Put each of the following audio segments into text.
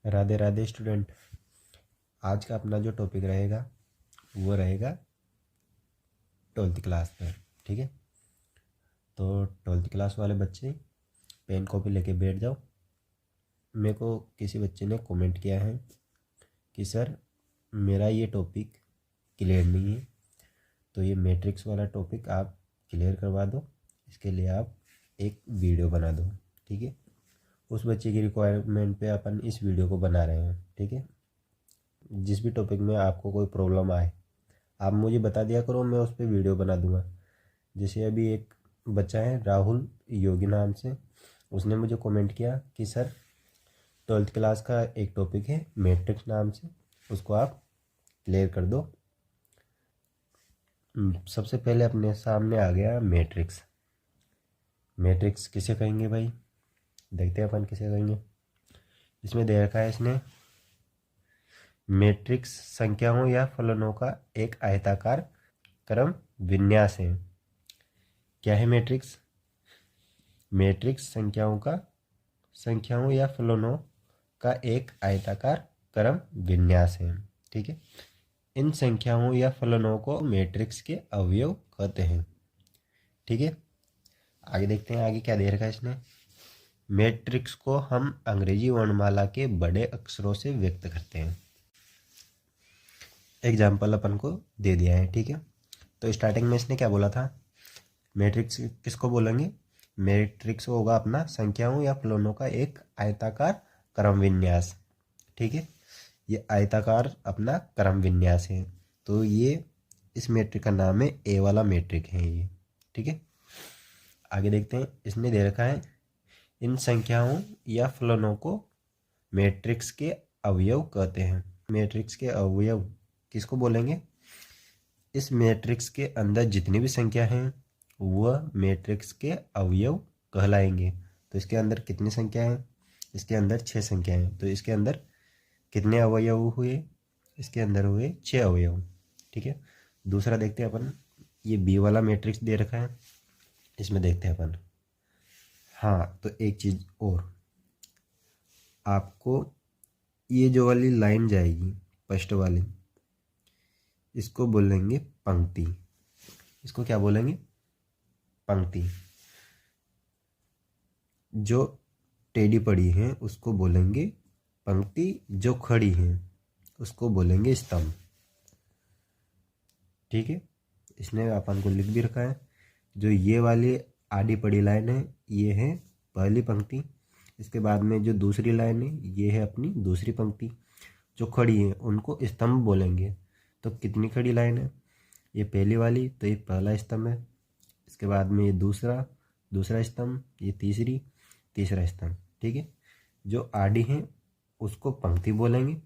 Radhe Radhe student. आज का अपना जो टॉपिक रहेगा वो रहेगा 12th क्लास में। ठीक है, तो 12th क्लास वाले बच्चे पेन कॉपी लेके बैठ जाओ। मेरे को किसी बच्चे ने कमेंट किया है कि सर मेरा ये टॉपिक क्लियर नहीं है, तो ये मैट्रिक्स वाला टॉपिक आप क्लियर करवा दो, इसके लिए आप एक वीडियो बना दो। ठीक है, उस बच्चे की रिक्वायरमेंट पे अपन इस वीडियो को बना रहे हैं। ठीक है, जिस भी टॉपिक में आपको कोई प्रॉब्लम आए आप मुझे बता दिया करो, मैं उस पर वीडियो बना दूंगा। जैसे अभी एक बच्चा है राहुल योगी नाम से, उसने मुझे कमेंट किया कि सर 12th क्लास का एक टॉपिक है मैट्रिक्स नाम से, उसको आप क्लियर कर दो। सबसे पहले अपने सामने आ गया मैट्रिक्स। मैट्रिक्स किसे कहेंगे भाई, देखते हैं अपन किसे कहेंगे। इसमें दे रखा है इसने, मैट्रिक्स संख्याओं या फलनों का एक आयताकार क्रम विन्यास है। क्या है मैट्रिक्स? मैट्रिक्स संख्याओं या फलनों का एक आयताकार क्रम विन्यास है। ठीक है, इन संख्याओं या फलनों को मैट्रिक्स के अवयव कहते हैं। ठीक है, आगे देखते हैं आगे क्या दे रखा है इसने। मैट्रिक्स को हम अंग्रेजी वर्णमाला के बड़े अक्षरों से व्यक्त करते हैं। एग्जाम्पल अपन को दे दिया है। ठीक है, तो स्टार्टिंग में इसने क्या बोला था, मैट्रिक्स किसको बोलेंगे? मैट्रिक्स होगा अपना संख्याओं या फलनों का एक आयताकार क्रम विन्यास। ठीक है, ये आयताकार अपना क्रम विन्यास है, तो ये इस मैट्रिक का नाम है ए वाला मैट्रिक है ये। ठीक है, आगे देखते हैं। इसने दे रखा है इन संख्याओं या फलनों को मैट्रिक्स के अवयव कहते हैं। मैट्रिक्स के अवयव किसको बोलेंगे? इस मैट्रिक्स के अंदर जितनी भी संख्या हैं वह मैट्रिक्स के अवयव कहलाएंगे। तो इसके अंदर कितनी संख्या है? इसके अंदर 6 संख्या हैं, तो इसके अंदर कितने अवयव हुए? इसके अंदर हुए 6 अवयव। ठीक है, दूसरा देखते हैं अपन। ये बी वाला मैट्रिक्स दे रखा है, इसमें देखते हैं अपन। हाँ, तो एक चीज़ और, आपको ये जो वाली लाइन जाएगी फर्स्ट वाली, इसको बोलेंगे पंक्ति। इसको क्या बोलेंगे? पंक्ति। जो टेढ़ी पड़ी है उसको बोलेंगे पंक्ति, जो खड़ी है उसको बोलेंगे स्तंभ। ठीक है, इसने अपन को लिख भी रखा है। जो ये वाली आड़ी पड़ी लाइन है ये है पहली पंक्ति, इसके बाद में जो दूसरी लाइन है ये है अपनी दूसरी पंक्ति। जो खड़ी है उनको स्तंभ बोलेंगे। तो कितनी खड़ी लाइन है? ये पहली वाली, तो ये पहला स्तंभ है। इसके बाद में ये दूसरा स्तंभ, ये तीसरा स्तंभ। ठीक है, जो आड़ी है उसको पंक्ति बोलेंगे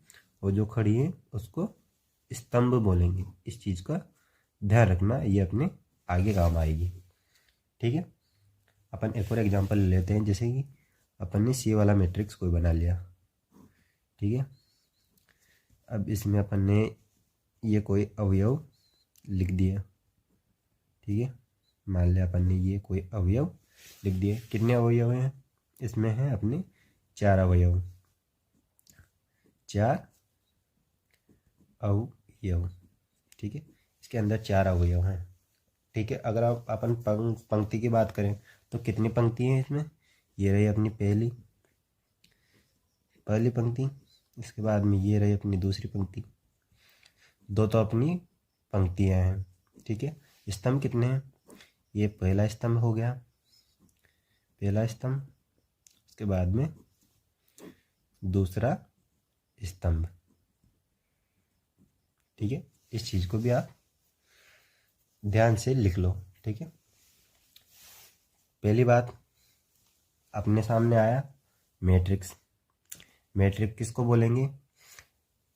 और जो खड़ी है उसको स्तंभ बोलेंगे। इस चीज़ का ध्यान रखना, ये अपने आगे काम आएगी। ठीक है, अपन एक और एग्जांपल ले लेते हैं। जैसे कि अपन ने सी वाला मैट्रिक्स कोई बना लिया। ठीक है, अब इसमें अपन ने ये कोई अवयव लिख दिया। ठीक है, मान लिया अपन ने ये कोई अवयव लिख दिए। कितने अवयव हैं इसमें? हैं अपने 4 अवयव। 4 अवयव। ठीक है, इसके अंदर 4 अवयव हैं। ठीक है, अगर आप अपन पंक्ति की बात करें तो कितनी पंक्ति हैं इसमें? ये रही अपनी पहली पंक्ति, इसके बाद में ये रही अपनी दूसरी पंक्ति। 2 तो अपनी पंक्तियां हैं। ठीक है, स्तंभ कितने हैं? ये पहला स्तंभ हो गया, पहला स्तंभ, इसके बाद में दूसरा स्तंभ। ठीक है, इस चीज़ को भी आप ध्यान से लिख लो। ठीक है, पहली बात अपने सामने आया मैट्रिक्स। मैट्रिक्स किसको बोलेंगे?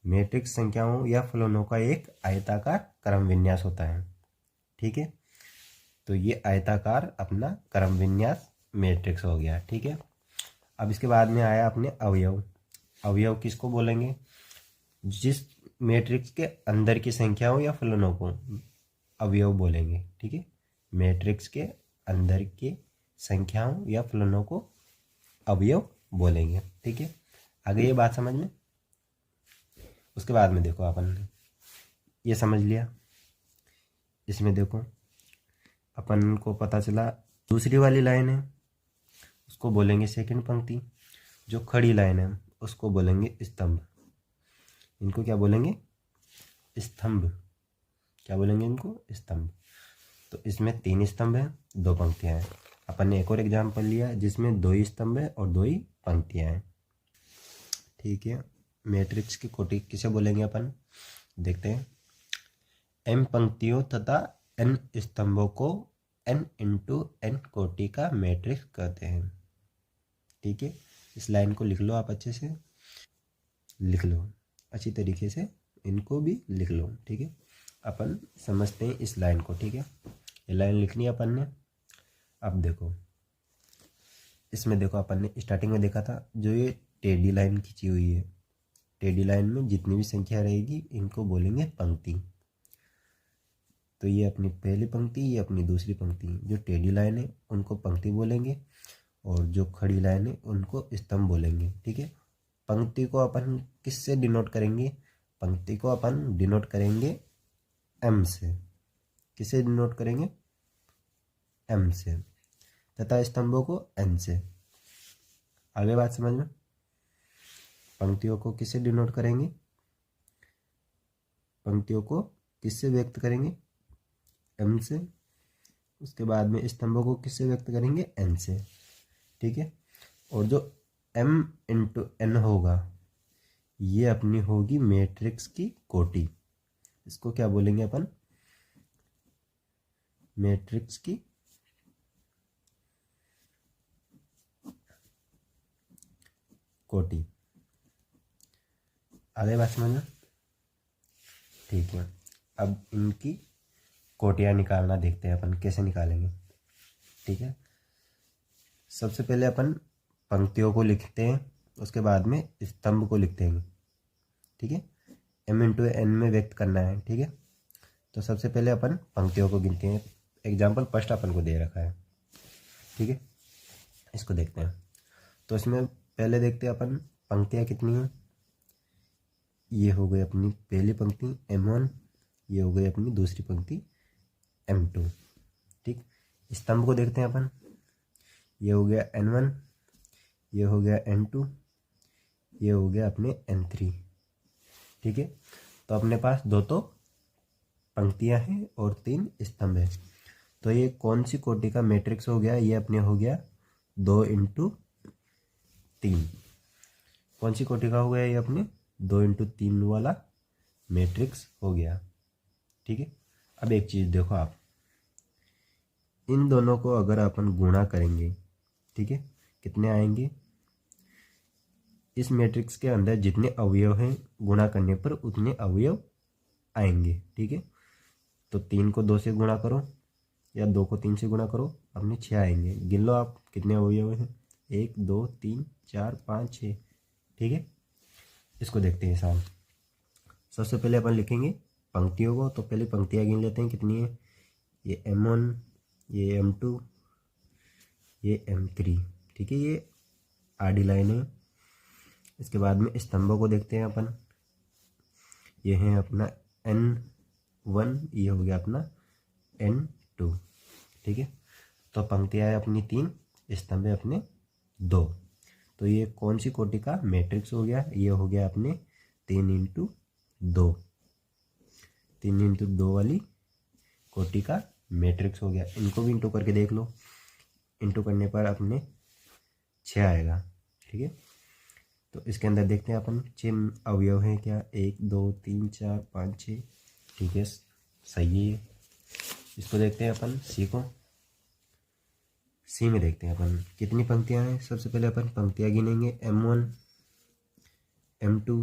मैट्रिक्स संख्याओं या फलनों का एक आयताकार क्रम विन्यास होता है। ठीक है, तो ये आयताकार अपना क्रम विन्यास मैट्रिक्स हो गया। ठीक है, अब इसके बाद में आया अपने अवयव। अवयव किसको बोलेंगे? जिस मैट्रिक्स के अंदर की संख्याओं या फलनों को अवयव बोलेंगे। ठीक है, मैट्रिक्स के अंदर की संख्याओं या फलनों को अवयव बोलेंगे। ठीक है, आगे ये बात समझ में। उसके बाद में देखो अपन ने ये समझ लिया, इसमें देखो अपन को पता चला दूसरी वाली लाइन है उसको बोलेंगे सेकंड पंक्ति, जो खड़ी लाइन है उसको बोलेंगे स्तंभ। इनको क्या बोलेंगे? स्तंभ। क्या बोलेंगे इनको? स्तंभ। तो इसमें 3 स्तंभ हैं, 2 पंक्तियां हैं। अपन ने एक और एग्जाम्पल लिया जिसमें 2 ही स्तंभ है और 2 ही पंक्तियां हैं। ठीक है, मैट्रिक्स की कोटि किसे बोलेंगे अपन? देखते हैं। m पंक्तियों तथा n स्तंभों को n इंटू n कोटि का मैट्रिक्स कहते हैं। ठीक है, इस लाइन को लिख लो, आप अच्छे से लिख लो, अच्छी तरीके से इनको भी लिख लो। ठीक है, अपन समझते हैं इस लाइन को। ठीक है, ये लाइन लिखनी है अपन ने। अब देखो इसमें देखो अपन ने स्टार्टिंग में देखा था जो ये टेढ़ी लाइन खींची हुई है, टेढ़ी लाइन में जितनी भी संख्या रहेगी इनको बोलेंगे पंक्ति। तो ये अपनी पहली पंक्ति, ये अपनी दूसरी पंक्ति। जो टेढ़ी लाइन है उनको पंक्ति बोलेंगे और जो खड़ी लाइन है उनको स्तंभ बोलेंगे। ठीक है, पंक्ति को अपन किससे डिनोट करेंगे? पंक्ति को अपन डिनोट करेंगे m से। किसे डिनोट करेंगे? m से। तथा स्तंभों को n से। आगे बात समझ में। पंक्तियों को किससे डिनोट करेंगे? पंक्तियों को किससे व्यक्त करेंगे? m से। उसके बाद में स्तंभों को किससे व्यक्त करेंगे? n से। ठीक है, और जो m इंटू n होगा ये अपनी होगी मैट्रिक्स की कोटि। इसको क्या बोलेंगे अपन? मैट्रिक्स की कोटि। आगे बात समझना। ठीक है, अब इनकी कोटियाँ निकालना देखते हैं अपन कैसे निकालेंगे। ठीक है, सबसे पहले अपन पंक्तियों को लिखते हैं, उसके बाद में स्तंभ को लिखते हैं। ठीक है, m इंटू n में व्यक्त करना है। ठीक है, तो सबसे पहले अपन पंक्तियों को गिनते हैं। एग्जाम्पल फर्स्ट अपन को दे रखा है। ठीक है, इसको देखते हैं। तो इसमें पहले देखते हैं अपन पंक्तियाँ कितनी हैं। ये हो गई अपनी पहली पंक्ति m1, ये हो गई अपनी दूसरी पंक्ति m2। ठीक, स्तंभ को देखते हैं अपन। ये हो गया n1, ये हो गया n2, ये हो गया अपने n3। ठीक है, तो अपने पास 2 तो पंक्तियां हैं और 3 स्तंभ है। तो ये कौन सी कोटि का मैट्रिक्स हो गया? ये अपने हो गया 2 इंटू 3। कौन सी कोटि का हो गया? ये अपने 2 इंटू 3 वाला मैट्रिक्स हो गया। ठीक है, अब एक चीज़ देखो आप, इन दोनों को अगर अपन गुणा करेंगे, ठीक है, कितने आएंगे? इस मैट्रिक्स के अंदर जितने अवयव हैं गुणा करने पर उतने अवयव आएंगे। ठीक है, तो 3 को 2 से गुणा करो या 2 को 3 से गुणा करो, अपने 6 आएंगे। गिन लो आप कितने अवयव हैं। 1 2 3 4 5 6। ठीक है, इसको देखते हैं साहब। सबसे पहले अपन लिखेंगे पंक्तियों को, तो पहले पंक्तियाँ गिन लेते हैं कितनी है। ये m1, ये m2, ये m3। ठीक है, ये आडी लाइन है। इसके बाद में स्तंभों को देखते हैं अपन। ये है अपना n1, ये हो गया अपना n2। ठीक है, तो पंक्तियाँ है अपनी 3, स्तंभ है अपने 2। तो ये कौन सी कोटि का मैट्रिक्स हो गया? ये हो गया अपने 3 इंटू 2, 3 इंटू 2 वाली कोटि का मैट्रिक्स हो गया। इनको भी इंटू करके देख लो, इंटू करने पर अपने 6 आएगा। ठीक है, तो इसके अंदर देखते हैं अपन 6 अवयव हैं क्या? 1 2 3 4 5 6। ठीक है, सही है। इसको देखते हैं अपन सी को। सी में देखते हैं अपन कितनी पंक्तियां हैं। सबसे पहले अपन पंक्तियां गिनेंगे m1, m2,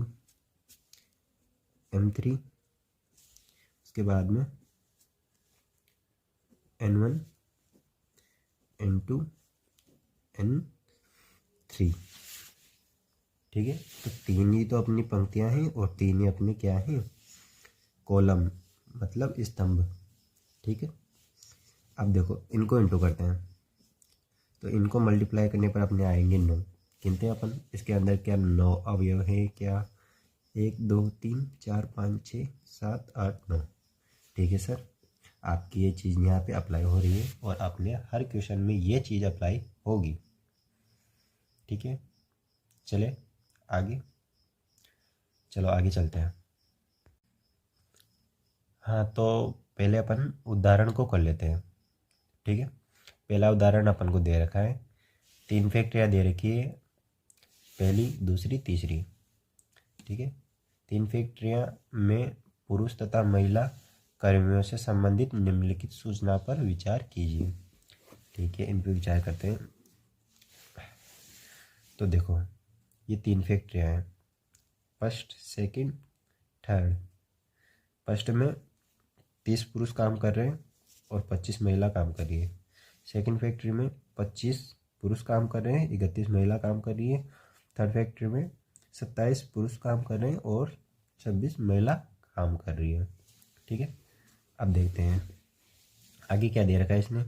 m3। उसके बाद में n1, n2, n3। ठीक है, तो 3 ही तो अपनी पंक्तियां हैं और 3 ही अपने क्या हैं? कॉलम, मतलब स्तंभ। ठीक है, अब देखो इनको इंटू करते हैं, तो इनको मल्टीप्लाई करने पर अपने आएंगे 9। गिनते हैं अपन। इसके अंदर क्या 9 अवयव हैं क्या? 1 2 3 4 5 6 7 8 9। ठीक है सर, आपकी ये चीज़ यहाँ पे अप्लाई हो रही है और अपने हर क्वेश्चन में ये चीज़ अप्लाई होगी। ठीक है, चले आगे, चलो आगे चलते हैं। हाँ, तो पहले अपन उदाहरण को कर लेते हैं। ठीक है, पहला उदाहरण अपन को दे रखा है, 3 फैक्ट्रियाँ दे रखी है, पहली दूसरी तीसरी। ठीक है, 3 फैक्ट्रियाँ में पुरुष तथा महिला कर्मियों से संबंधित निम्नलिखित सूचना पर विचार कीजिए। ठीक है, इन पर विचार करते हैं। तो देखो, ये 3 फैक्ट्रियाँ हैं, फर्स्ट सेकंड थर्ड। फर्स्ट में 30 पुरुष काम कर रहे हैं और 25 महिला काम कर रही है। सेकंड फैक्ट्री में 25 पुरुष काम कर रहे हैं, 31 महिला काम कर रही है। थर्ड फैक्ट्री में 27 पुरुष काम कर रहे हैं और 26 महिला काम कर रही है। ठीक है, अब देखते हैं आगे क्या दे रखा है इसने।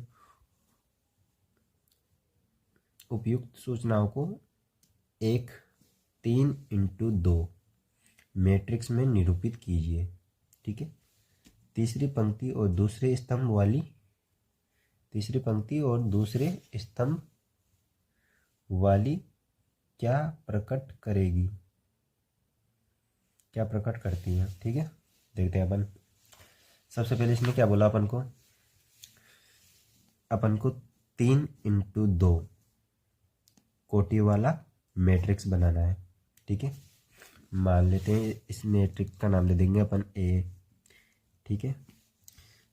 उपयुक्त सूचनाओं को एक 3x2 मैट्रिक्स में निरूपित कीजिए। ठीक है, तीसरी पंक्ति और दूसरे स्तंभ वाली क्या प्रकट करेगी, क्या प्रकट करती है। ठीक है, देखते हैं अपन। सबसे पहले इसने क्या बोला अपन को 3x2 कोटि वाला मैट्रिक्स बनाना है। ठीक है, मान लेते हैं इस मैट्रिक्स का नाम दे देंगे अपन ए। ठीक है,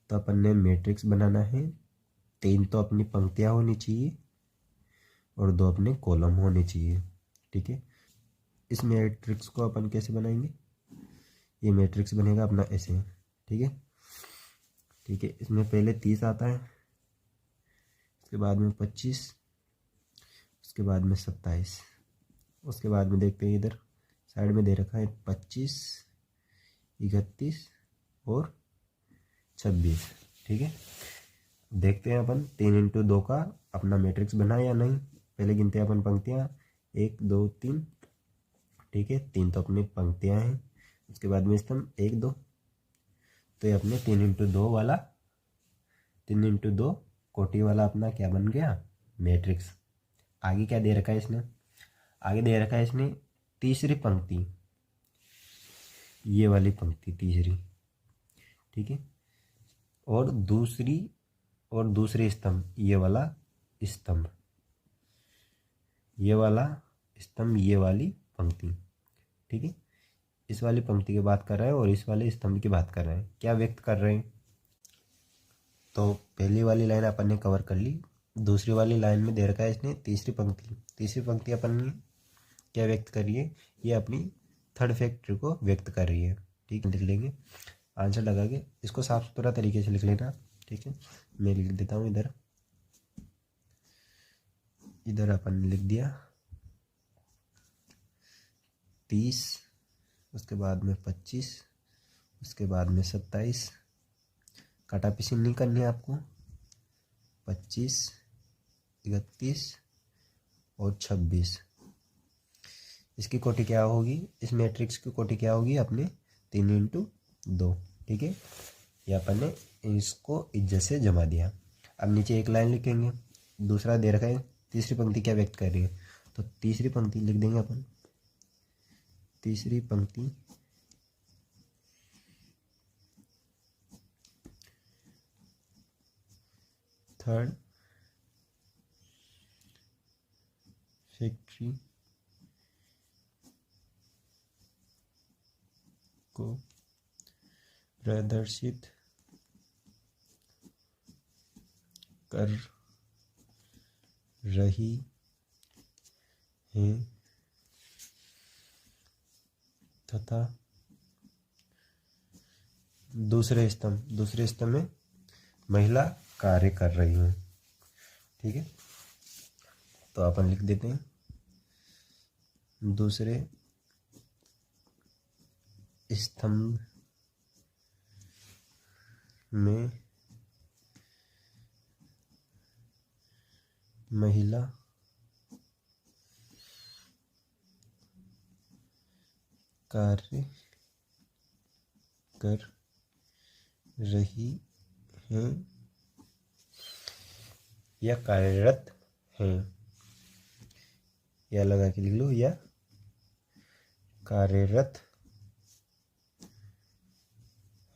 तो अपन ने मैट्रिक्स बनाना है, 3 तो अपनी पंक्तियाँ होनी चाहिए और 2 अपने कॉलम होने चाहिए। ठीक है, इस मैट्रिक्स को अपन कैसे बनाएंगे, ये मैट्रिक्स बनेगा अपना ऐसे। ठीक है, ठीक है, इसमें पहले 30 आता है, उसके बाद में 25, उसके बाद में 27, उसके बाद में देखते हैं इधर साइड में दे रखा है 25, 31 और 26। ठीक है, देखते हैं अपन 3x2 का अपना मैट्रिक्स बना या नहीं। पहले गिनते हैं अपन पंक्तियाँ, 1 2 3। ठीक है, 3 तो अपनी पंक्तियाँ हैं, उसके बाद में स्तंभ 1 2। तो ये अपने 3x2 कोटि वाला अपना क्या बन गया, मैट्रिक्स। आगे क्या दे रखा है इसने, आगे दे रखा है इसने तीसरी पंक्ति, ये वाली पंक्ति तीसरी। ठीक है, और दूसरी स्तंभ ये वाला स्तंभ, ये वाला स्तंभ, ये वाली पंक्ति। ठीक है, इस वाली पंक्ति की बात कर रहा है और इस वाले स्तंभ की बात कर रहे हैं, क्या व्यक्त कर रहे हैं। तो पहली वाली लाइन अपन ने कवर कर ली, दूसरी वाली लाइन में दे रखा है इसने तीसरी पंक्ति अपन ने क्या व्यक्त कर रही है, ये अपनी थर्ड फैक्ट्री को व्यक्त कर रही है। ठीक है, लिख लेंगे आंसर लगा के, इसको साफ सुथरा तरीके से लिख लेना। ठीक है, मैं लिख देता हूँ इधर अपन ने लिख दिया 30, उसके बाद में 25, उसके बाद में 27, काटा पीसी नहीं करनी है आपको, 25, 31 और 26। इसकी कोटि क्या होगी, इस मैट्रिक्स की कोटि क्या होगी अपने 3x2। ठीक है, ये अपन ने इसको इज्जत से जमा दिया। अब नीचे एक लाइन लिखेंगे, दूसरा दे रखा है तीसरी पंक्ति क्या व्यक्त कर रही है, तो तीसरी पंक्ति लिख देंगे अपन, तीसरी पंक्ति थर्ड फैक्ट्री को प्रदर्शित कर रही है तथा दूसरे स्तंभ में महिला कार्य कर रही है। ठीक है, तो अपन लिख देते हैं दूसरे स्तंभ में महिला कार्य कर रही हैं या कार्यरत हैं, या लगा के लिख लो, या कार्यरत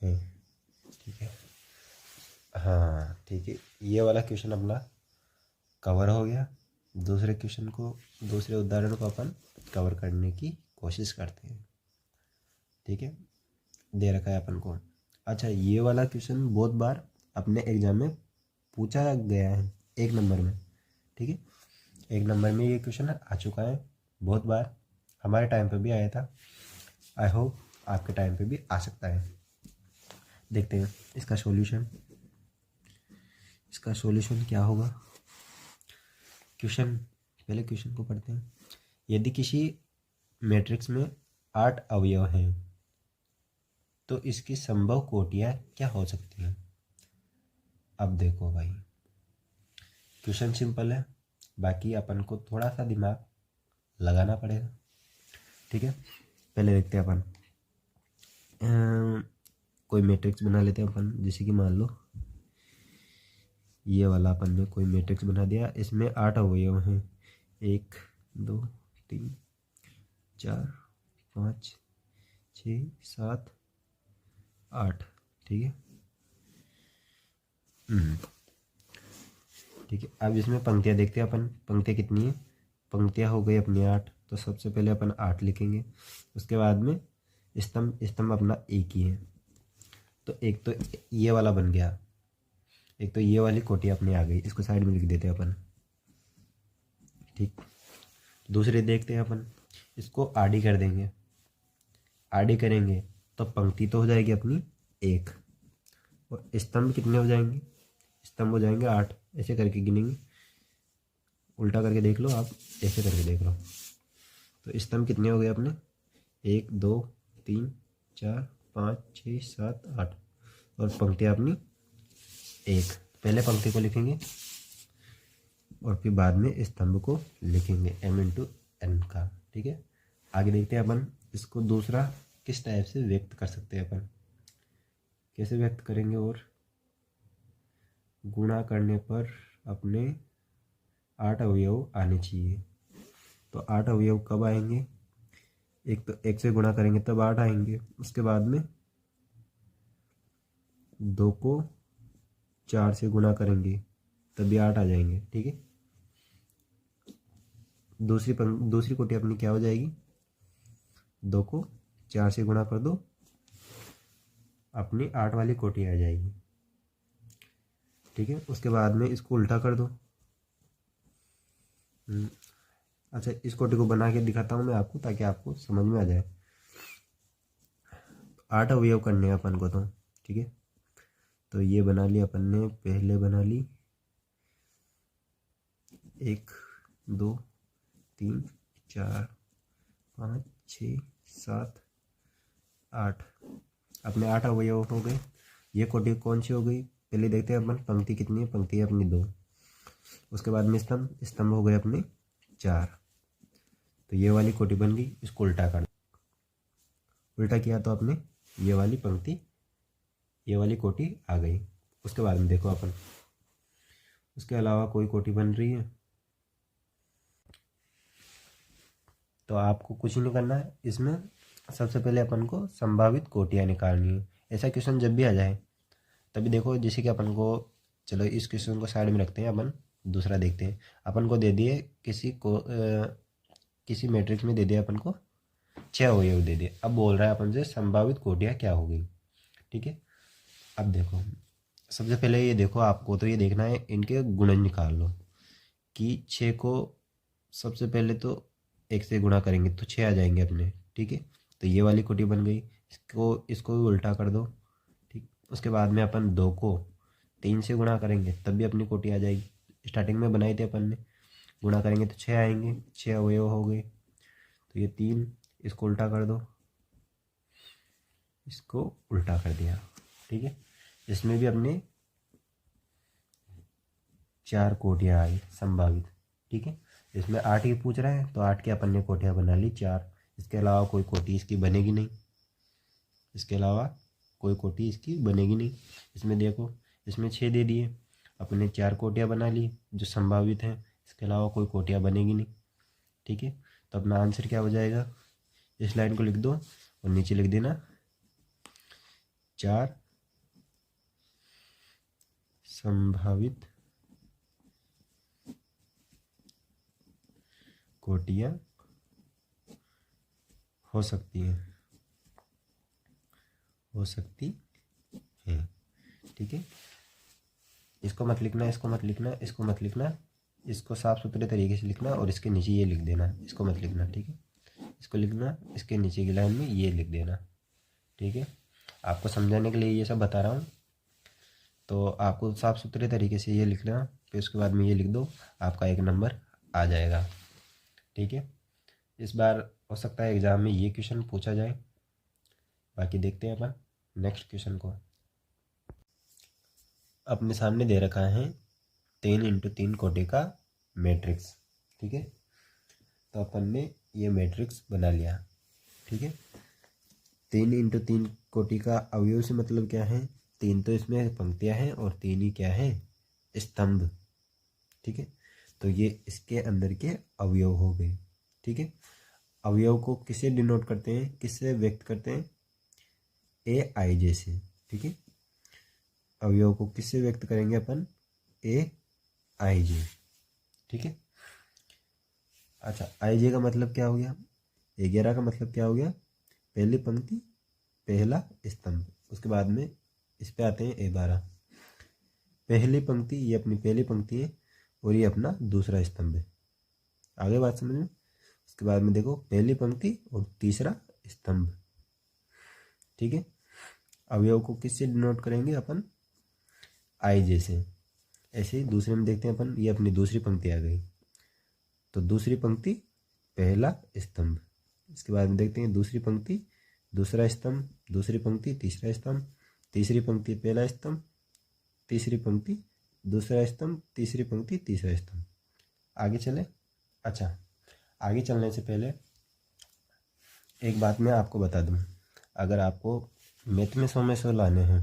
हैं। ठीक है, हाँ ठीक है, ये वाला क्वेश्चन अपना कवर हो गया। दूसरे क्वेश्चन को, दूसरे उदाहरण को अपन कवर करने की कोशिश करते हैं। ठीक है, दे रखा है अपन को। अच्छा, ये वाला क्वेश्चन बहुत बार अपने एग्जाम में पूछा गया है, 1 नंबर में। ठीक है, 1 नंबर में ये क्वेश्चन आ चुका है बहुत बार, हमारे टाइम पे भी आया था। आई होप आपके टाइम पे भी आ सकता है। देखते हैं इसका सॉल्यूशन। इसका सॉल्यूशन क्या होगा? क्वेश्चन, पहले क्वेश्चन को पढ़ते हैं। यदि किसी मैट्रिक्स में 8 अवयव हैं तो इसकी संभव कोटियाँ क्या हो सकती हैं? अब देखो भाई, क्वेश्चन सिंपल है, बाकी अपन को थोड़ा सा दिमाग लगाना पड़ेगा। ठीक है, पहले देखते हैं अपन कोई मैट्रिक्स बना लेते हैं अपन। जैसे कि मान लो ये वाला अपन ने कोई मैट्रिक्स बना दिया, इसमें 8 अवयव हैं, 1 2 3 4 5 6 7 8। ठीक है, ठीक है। अब इसमें पंक्तियाँ देखते हैं अपन, पंक्तियाँ कितनी है? पंक्तियाँ हो गई अपनी 8, तो सबसे पहले अपन 8 लिखेंगे। उसके बाद में स्तंभ, स्तंभ अपना एक ही है, तो एक तो ये वाला बन गया, एक तो ये वाली कोटी अपनी आ गई, इसको साइड में लिख देते हैं अपन। ठीक, दूसरे देखते हैं अपन, इसको आडी कर देंगे। आडी करेंगे तो पंक्ति तो हो जाएगी अपनी 1, और स्तंभ कितने हो जाएंगे? स्तंभ हो जाएंगे 8। ऐसे करके गिनेंगे, उल्टा करके देख लो आप, ऐसे करके देख लो। तो स्तंभ कितने हो गए अपने? 1 2 3 4 5 6 7 8, और पंक्तियाँ अपनी 1। पहले पंक्ति को लिखेंगे और फिर बाद में स्तंभ को लिखेंगे m×n का। ठीक है, आगे देखते हैं अपन इसको दूसरा किस टाइप से व्यक्त कर सकते हैं अपन, कैसे व्यक्त करेंगे। और गुणा करने पर अपने 8 अवयव आने चाहिए। तो 8 अवयव कब आएंगे? एक तो 1 से गुणा करेंगे तब 8 आएंगे, उसके बाद में 2 को 4 से गुणा करेंगे तभी 8 आ जाएंगे। ठीक है, दूसरी कोटि अपनी क्या हो जाएगी? 2 को 4 से गुणा कर दो, अपनी 8 वाली कोटि आ जाएगी। ठीक है, उसके बाद में इसको उल्टा कर दो। अच्छा, इस कोटि को बना के दिखाता हूँ मैं आपको, ताकि आपको समझ में आ जाए। 8 अवयव करने हैं अपन को तो। ठीक है, तो ये बना ली अपन ने, पहले बना ली 1 2 3 4 5 6 7 8, अपने 8 अवयव हो गए। ये कोटि कौन सी हो गई? पहले देखते हैं अपन, पंक्ति कितनी है? पंक्ति है अपनी 2। उसके बाद में स्तंभ, स्तंभ हो गए अपने 4। तो ये वाली कोटि बन गई, इसको उल्टा कर, उल्टा किया तो अपने ये वाली पंक्ति, ये वाली कोटि आ गई। उसके बाद में देखो अपन, उसके अलावा कोई कोटि बन रही है तो आपको कुछ ही नहीं करना है। इसमें सबसे पहले अपन को संभावित कोटियाँ निकालनी है। ऐसा क्वेश्चन जब भी आ जाए तभी देखो, जैसे कि अपन को, चलो इस क्वेश्चन को साइड में रखते हैं, अपन दूसरा देखते हैं। अपन को दे दिए किसी मैट्रिक्स में दे दिया अपन को 6 अवयव दे दिए। अब बोल रहा है अपन से संभावित कोटियाँ क्या हो गई। ठीक है, अब देखो, सबसे पहले ये देखो, आपको तो ये देखना है इनके गुणन निकाल लो कि 6 को सबसे पहले तो 1 से गुणा करेंगे तो 6 आ जाएंगे अपने। ठीक है, तो ये वाली कोटि बन गई, इसको भी उल्टा कर दो। ठीक, उसके बाद में अपन 2 को 3 से गुणा करेंगे तब भी अपनी कोटि आ जाएगी। स्टार्टिंग में बनाई थी अपन ने, गुणा करेंगे तो 6 आएंगे, 6 अवयव हो गए। तो ये 3, इसको उल्टा कर दो, इसको उल्टा कर दिया। ठीक है, इसमें भी अपने 4 कोटियाँ आई संभावित। ठीक है, इसमें 8 ही पूछ रहे हैं तो 8 की अपन ने कोटियाँ बना ली 4। इसके अलावा कोई कोटि इसकी बनेगी नहीं, इसके अलावा कोई कोटि इसकी बनेगी नहीं। इसमें देखो, इसमें 6 दे दिए, अपने 4 कोटियाँ बना ली जो संभावित हैं, इसके अलावा कोई कोटियाँ बनेगी नहीं। ठीक है, तो अपना आंसर क्या हो जाएगा, इस लाइन को लिख दो और नीचे लिख देना 4 संभावित कोटियाँ हो सकती हैं, हो सकती हैं। ठीक है, इसको मत लिखना, इसको मत लिखना, इसको मत लिखना, इसको साफ सुथरे तरीके से लिखना और इसके नीचे ये लिख देना, इसको मत लिखना। ठीक है, इसको लिखना, इसके नीचे की लाइन में ये लिख देना। ठीक है, आपको समझाने के लिए ये सब बता रहा हूँ, तो आपको साफ सुथरे तरीके से ये लिखना, फिर उसके बाद में ये लिख दो, आपका 1 नंबर आ जाएगा। ठीक है, इस बार हो सकता है एग्ज़ाम में ये क्वेश्चन पूछा जाए। बाकी देखते हैं अपन नेक्स्ट क्वेश्चन को। अपने सामने दे रखा है 3x3 कोटि का मैट्रिक्स। ठीक है, तो अपन ने ये मैट्रिक्स बना लिया। ठीक है, 3x3 कोटि का अवयव से मतलब क्या है, 3 तो इसमें पंक्तियां हैं और 3 ही क्या है, स्तंभ। ठीक है, तो ये इसके अंदर के अवयव हो गए। ठीक है, अवयव को किससे डिनोट करते हैं, किससे व्यक्त करते हैं, ए आई जे से। ठीक है, अवयव को किससे व्यक्त करेंगे अपन, ए आई जे। ठीक है, अच्छा आई जे का मतलब क्या हो गया, 11 का मतलब क्या हो गया, पहली पंक्ति पहला स्तंभ। उसके बाद में इस पे आते हैं ए12, पहली पंक्ति, ये अपनी पहली पंक्ति है और ये अपना दूसरा स्तंभ है। आगे बात समझ में। उसके बाद में देखो पहली पंक्ति और तीसरा स्तंभ। ठीक है, अवयव को किससे डिनोट करेंगे अपन, आई जे से। ऐसे ही दूसरे में देखते हैं अपन, ये अपनी दूसरी पंक्ति आ गई, तो दूसरी पंक्ति पहला स्तंभ। इसके बाद में देखते हैं दूसरी पंक्ति दूसरा स्तंभ, दूसरी पंक्ति तीसरा स्तंभ, तीसरी पंक्ति पहला स्तंभ, तीसरी पंक्ति दूसरा स्तंभ, तीसरी पंक्ति तीसरा स्तंभ। आगे चले। अच्छा, आगे चलने से पहले एक बात मैं आपको बता दूं, अगर आपको मैथ में 100 में 100 लाने हैं,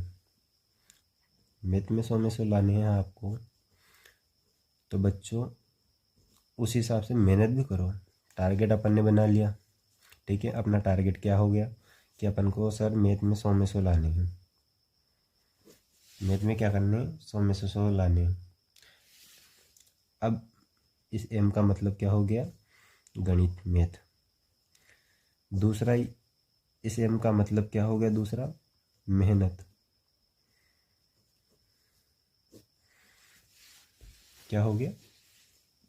मैथ में 100 में 100 लाने हैं आपको, तो बच्चों उस हिसाब से मेहनत भी करो। टारगेट अपन ने बना लिया। ठीक है, अपना टारगेट क्या हो गया कि अपन को सर मैथ में 100 में 100 लाने हैं, मैथ में क्या करने हैं, 100 में 100 लाने हैं। अब इस एम का मतलब क्या हो गया, गणित, मैथ। दूसरा इस एम का मतलब क्या हो गया, दूसरा मेहनत। क्या हो गया,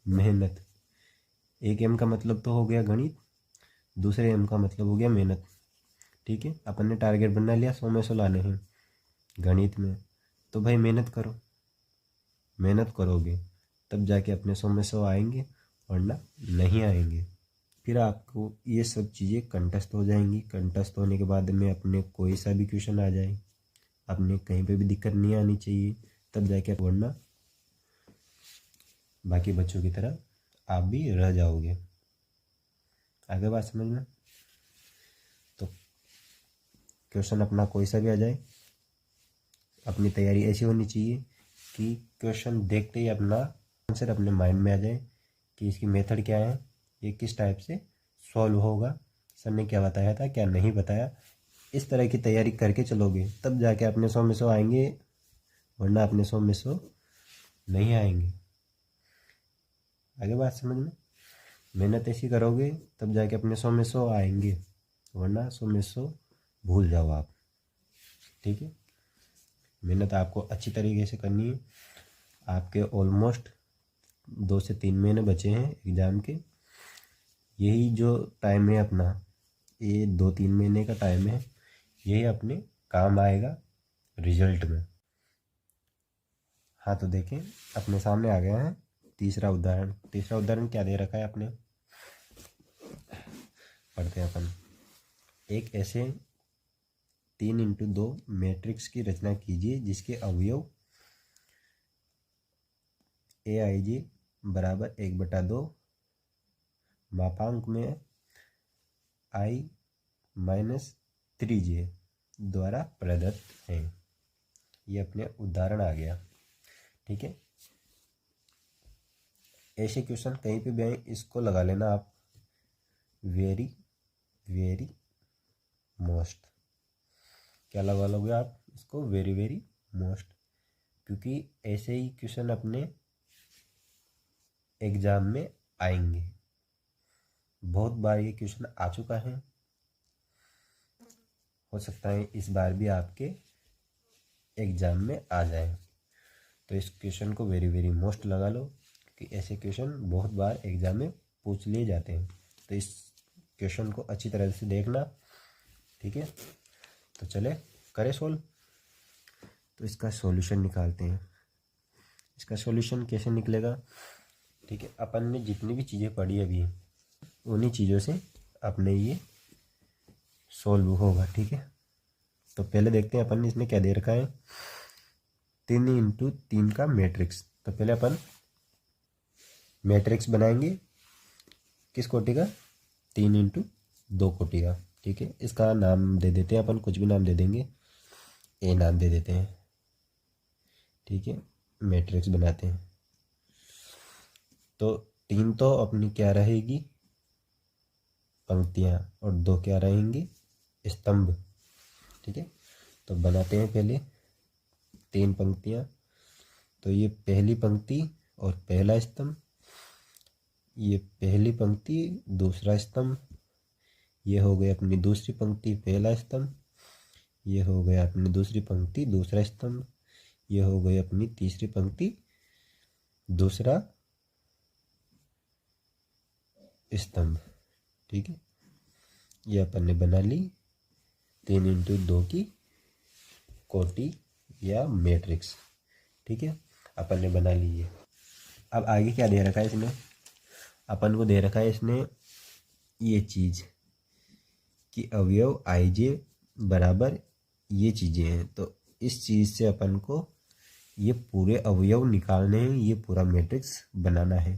मेहनत। एक एम का मतलब तो हो गया गणित, दूसरे एम का मतलब हो गया मेहनत। ठीक है, अपन ने टारगेट बना लिया 100 में 100 लाने हैं गणित में, तो भाई मेहनत करो, मेहनत करोगे तब जाके अपने 100 में 100 आएंगे, वरना नहीं आएंगे। फिर आपको ये सब चीज़ें कंठस्थ हो जाएंगी। कंठस्थ होने के बाद में अपने कोई सा भी क्वेश्चन आ जाए, अपने कहीं पे भी दिक्कत नहीं आनी चाहिए, तब जाके, वरना बाकी बच्चों की तरह आप भी रह जाओगे। आगे बात समझ में। तो क्वेश्चन अपना कोई सा भी आ जाए, अपनी तैयारी ऐसी होनी चाहिए कि क्वेश्चन देखते ही अपना आंसर अपने माइंड में आ जाए कि इसकी मेथड क्या है, ये किस टाइप से सॉल्व होगा, सर ने क्या बताया था, क्या नहीं बताया। इस तरह की तैयारी करके चलोगे तब जाके अपने 100 में 100 आएंगे, वरना अपने 100 में 100 नहीं आएंगे। आगे बात समझ में। मेहनत ऐसी करोगे तब जाके अपने 100 में 100 आएंगे, वरना 100 में 100 भूल जाओ आप। ठीक है, मेहनत आपको अच्छी तरीके से करनी है। आपके ऑलमोस्ट 2 से 3 महीने बचे हैं एग्ज़ाम के। यही जो टाइम है अपना, ये 2-3 महीने का टाइम है, यही अपने काम आएगा रिजल्ट में। हाँ, तो देखें अपने सामने आ गया है तीसरा उदाहरण। तीसरा उदाहरण क्या दे रखा है अपने, पढ़ते हैं अपन। एक ऐसे 3x2 मैट्रिक्स की रचना कीजिए जिसके अवयव ए आई जे बराबर 1/2 मापांक में I-3j द्वारा प्रदत्त हैं। ये अपने उदाहरण आ गया। ठीक है, ऐसे क्वेश्चन कहीं पे भी आए इसको लगा लेना आप, वेरी वेरी मोस्ट। क्या लगा लोगे आप इसको, वेरी वेरी मोस्ट, क्योंकि ऐसे ही क्वेश्चन अपने एग्जाम में आएंगे। बहुत बार ये क्वेश्चन आ चुका है, हो सकता है इस बार भी आपके एग्जाम में आ जाए। तो इस क्वेश्चन को वेरी वेरी मोस्ट लगा लो, कि ऐसे क्वेश्चन बहुत बार एग्जाम में पूछ लिए जाते हैं। तो इस क्वेश्चन को अच्छी तरह से देखना। ठीक है, तो चले करें सोल्व। तो इसका सॉल्यूशन निकालते हैं। इसका सॉल्यूशन कैसे निकलेगा, ठीक है, अपन ने जितनी भी चीज़ें पढ़ी अभी उन्हीं चीज़ों से अपने ये सॉल्व होगा। ठीक है, तो पहले देखते हैं अपन ने इसमें क्या दे रखा है, 3x3 का मैट्रिक्स। तो पहले अपन मैट्रिक्स बनाएंगे, किस कोटि का, 3x2 कोटि का। ठीक है, इसका नाम दे देते हैं अपन, कुछ भी नाम दे देंगे, ए नाम दे देते हैं। ठीक है, मैट्रिक्स बनाते हैं। तो 3 तो अपनी क्या रहेगी, पंक्तियाँ, और 2 क्या रहेंगी, स्तंभ। ठीक है, तो बनाते हैं पहले 3 पंक्तियाँ। तो ये पहली पंक्ति और पहला स्तंभ, ये पहली पंक्ति दूसरा स्तंभ, ये हो गई अपनी दूसरी पंक्ति पहला स्तंभ, ये हो गया अपनी दूसरी पंक्ति दूसरा स्तंभ, ये हो गई अपनी तीसरी पंक्ति दूसरा स्तंभ। ठीक है, ये अपन ने बना ली 3x2 की कोटि या मैट्रिक्स। ठीक है, अपन ने बना ली है। अब आगे क्या दे रखा है इसने, अपन को दे रखा है इसने ये चीज़ कि अवयव i बराबर ये चीज़ें हैं। तो इस चीज़ से अपन को ये पूरे अवयव निकालने हैं, ये पूरा मैट्रिक्स बनाना है।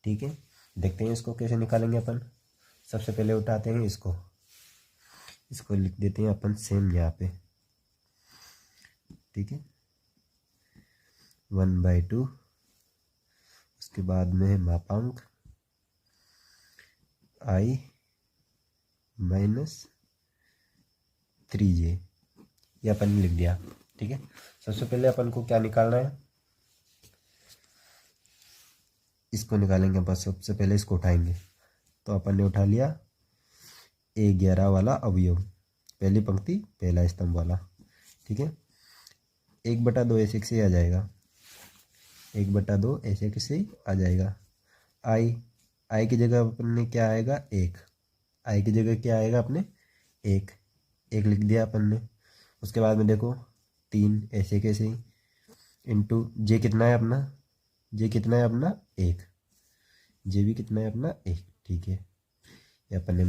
ठीक है, देखते हैं इसको कैसे निकालेंगे अपन। सबसे पहले उठाते हैं इसको लिख देते हैं अपन सेम यहाँ पे। ठीक है, 1/2, उसके बाद में है मापांक I-3j, ये अपन ने लिख दिया। ठीक है, सबसे पहले अपन को क्या निकालना है, इसको निकालेंगे। बस सबसे पहले इसको उठाएंगे। तो अपन ने उठा लिया A11 वाला अवयव, पहली पंक्ति पहला स्तंभ वाला। ठीक है, 1/2 ऐसे कैसे आ जाएगा, 1/2 ऐसे कैसे आ जाएगा। आई की जगह अपन ने क्या आएगा, 1। आई की जगह क्या आएगा अपने, 1 लिख दिया अपन ने। उसके बाद में देखो 3 ऐसे कैसे, इंटू जे कितना है अपना, 1, जे भी कितना है अपना 1। ठीक है, ये अपन ने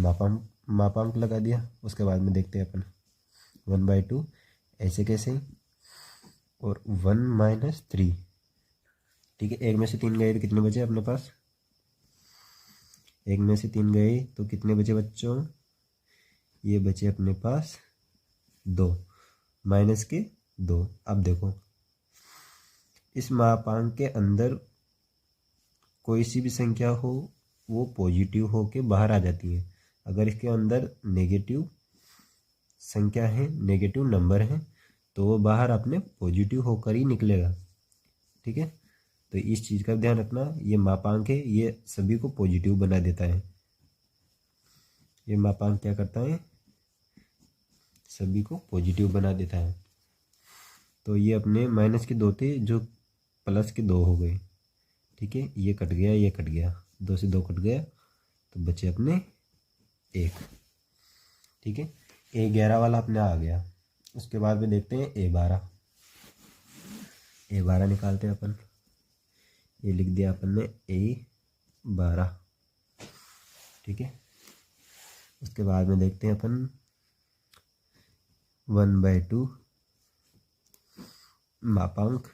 मापांक लगा दिया। उसके बाद में देखते हैं अपन 1/2 ऐसे कैसे, और 1 - 3। ठीक है, 1 में से 3 गए तो कितने बचे अपने पास, 1 में से 3 गए तो कितने बचे बच्चों, ये बचे अपने पास 2, -2। अब देखो इस मापांक के अंदर कोई सी भी संख्या हो वो पॉजिटिव हो के बाहर आ जाती है। अगर इसके अंदर नेगेटिव संख्या है, नेगेटिव नंबर है, तो वो बाहर अपने पॉजिटिव होकर ही निकलेगा। ठीक है, तो इस चीज़ का ध्यान रखना। ये मापांक है, ये सभी को पॉजिटिव बना देता है। ये मापांक क्या करता है, सभी को पॉजिटिव बना देता है। तो ये अपने -2 थे जो +2 हो गए। ठीक है, ये कट गया, ये कट गया, 2 से 2 कट गया, तो बचे अपने 1। ठीक है, A11 वाला अपने आ गया। उसके बाद में देखते हैं A12 निकालते हैं अपन। ये लिख दिया अपन ने A12। ठीक है, उसके बाद में देखते हैं अपन 1/2 मापांक,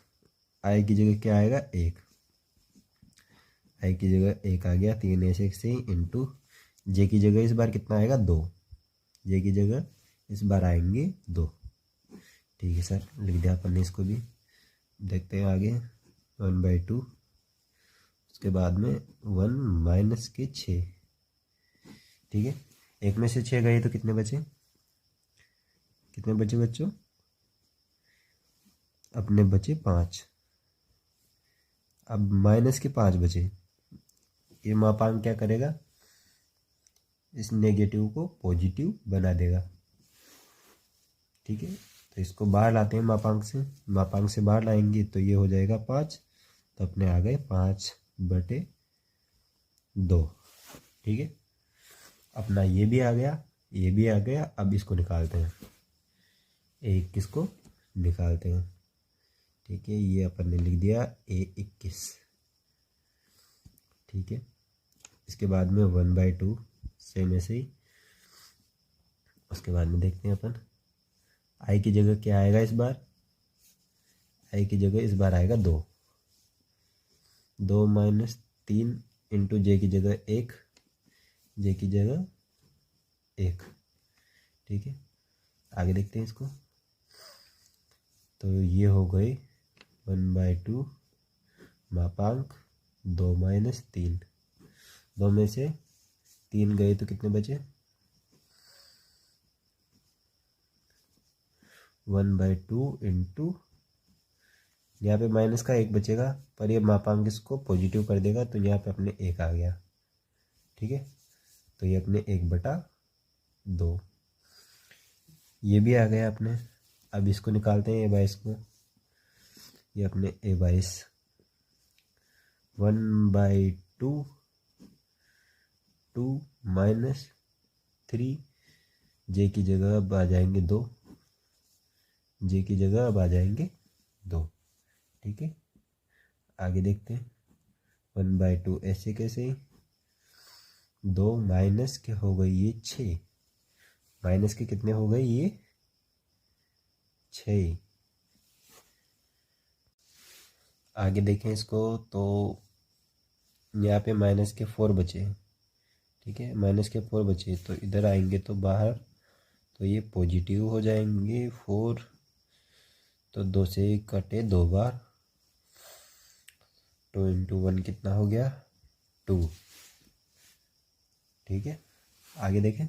आई की जगह क्या आएगा, 1। आई की जगह 1 आ गया, 3 ऐसे से इंटू जे की जगह इस बार कितना आएगा 2, जे की जगह इस बार आएंगे 2। ठीक है सर, लिख दिया अपन ने इसको भी। देखते हैं आगे 1/2, उसके बाद में 1 माइनस के 6। ठीक है, एक में से 6 गए तो कितने बचे, कितने बचे बच्चों, अपने बचे 5। अब माइनस के 5 बचे, ये मापांक क्या करेगा, इस नेगेटिव को पॉजिटिव बना देगा। ठीक है, तो इसको बाहर लाते हैं मापांक से, मापांक से बाहर लाएंगे तो ये हो जाएगा 5, तो अपने आ गए 5/2। ठीक है, अपना ये भी आ गया, ये भी आ गया। अब इसको निकालते हैं, 21 को निकालते हैं। ठीक है, ये अपन ने लिख दिया A21। ठीक है, इसके बाद में 1/2 सेम ऐसे ही। उसके बाद में देखते हैं अपन आई की जगह क्या आएगा इस बार, आई की जगह इस बार आएगा 2, 2 माइनस 3 इंटू जे की जगह 1, जे की जगह 1। ठीक है, आगे देखते हैं इसको। तो ये हो गई 1/2 मापांक 2 माइनस 3, 2 में से 3 गए तो कितने बचे, 1/2 इंटू, यहाँ पे माइनस का 1 बचेगा, पर ये मापांक इसको पॉजिटिव कर देगा, तो यहाँ पे अपने 1 आ गया। ठीक है, तो ये अपने 1/2, ये भी आ गया अपने। अब इसको निकालते हैं A22 को, ये अपने A22 1/2 2 माइनस 3, जे की जगह अब आ जाएंगे 2, जे की जगह अब आ जाएंगे 2। ठीक है, आगे देखते हैं 1/2 ऐसे कैसे, 2 माइनस के हो गई ये 6, माइनस के कितने हो गए ये 6। आगे देखें इसको, तो यहाँ पे माइनस के 4 बचे। ठीक है, माइनस के 4 बचे, तो इधर आएंगे तो बाहर, तो ये पॉजिटिव हो जाएंगे 4, तो 2 से कटे 2 बार, 2 इंटू 1 कितना हो गया 2। ठीक है, आगे देखें,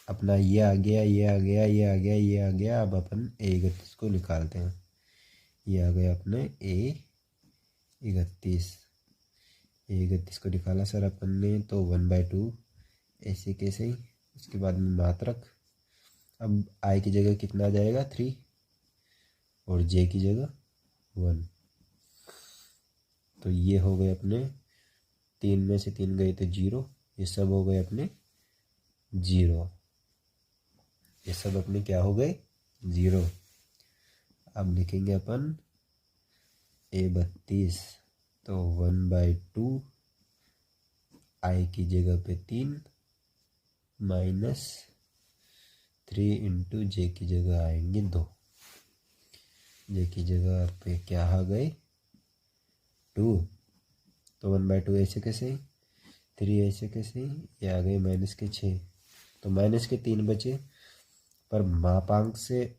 अपना ये आ गया, ये आ गया, ये आ गया, ये आ गया। अब अपन A31 को निकालते हैं, ये आ गया अपने A31, A31 को निकाला सर अपन ने, तो 1/2 ऐसे कैसे ही। उसके बाद में मात्रक, अब आई की जगह कितना आ जाएगा 3, और जे की जगह 1, तो ये हो गए अपने 3 में से 3 गए तो 0, ये सब हो गए अपने 0, ये सब अपने क्या हो गए 0। अब लिखेंगे अपन A32, तो 1/2 आई की जगह पे 3 माइनस 3 इंटू जे की जगह आएंगे 2, जे की जगह पे क्या आ गए 2, तो 1/2 ऐसे कैसे, 3 ऐसे कैसे, ये आ गए माइनस के 6, तो माइनस के 3 बचे, पर मापांक से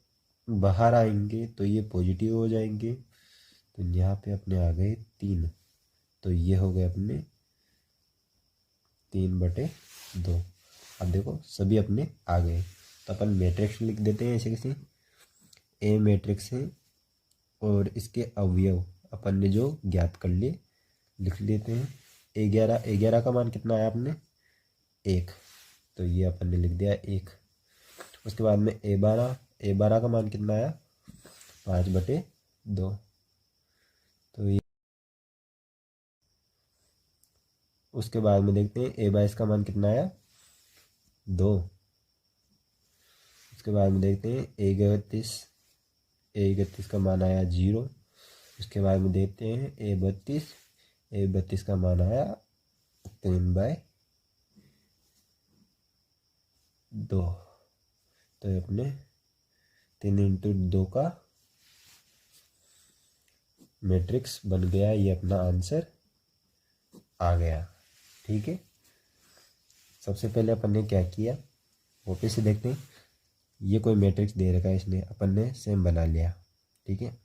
बाहर आएंगे तो ये पॉजिटिव हो जाएंगे, तो यहाँ पे अपने आ गए 3, तो ये हो गए अपने 3/2। अब देखो सभी अपने आ गए, तो अपन मैट्रिक्स लिख देते हैं ऐसे कैसे, ए मैट्रिक्स है और इसके अवयव अपन ने जो ज्ञात कर लिए लिख लेते हैं। 11 का मान कितना आया अपने 1, तो ये अपन ने लिख दिया 1। उसके बाद में A12 का मान कितना आया 5/2, तो ये उसके बाद में देखते हैं A22 का मान कितना आया 2। उसके बाद में देखते हैं A31 का मान आया 0। उसके बाद में देखते हैं A32 का मान आया 3/2, तो अपने 3 इंटू 2 का मैट्रिक्स बन गया, ये अपना आंसर आ गया। ठीक है, सबसे पहले अपन ने क्या किया, वापस से देखते हैं। ये कोई मैट्रिक्स दे रखा है, इसने अपन ने सेम बना लिया, ठीक है।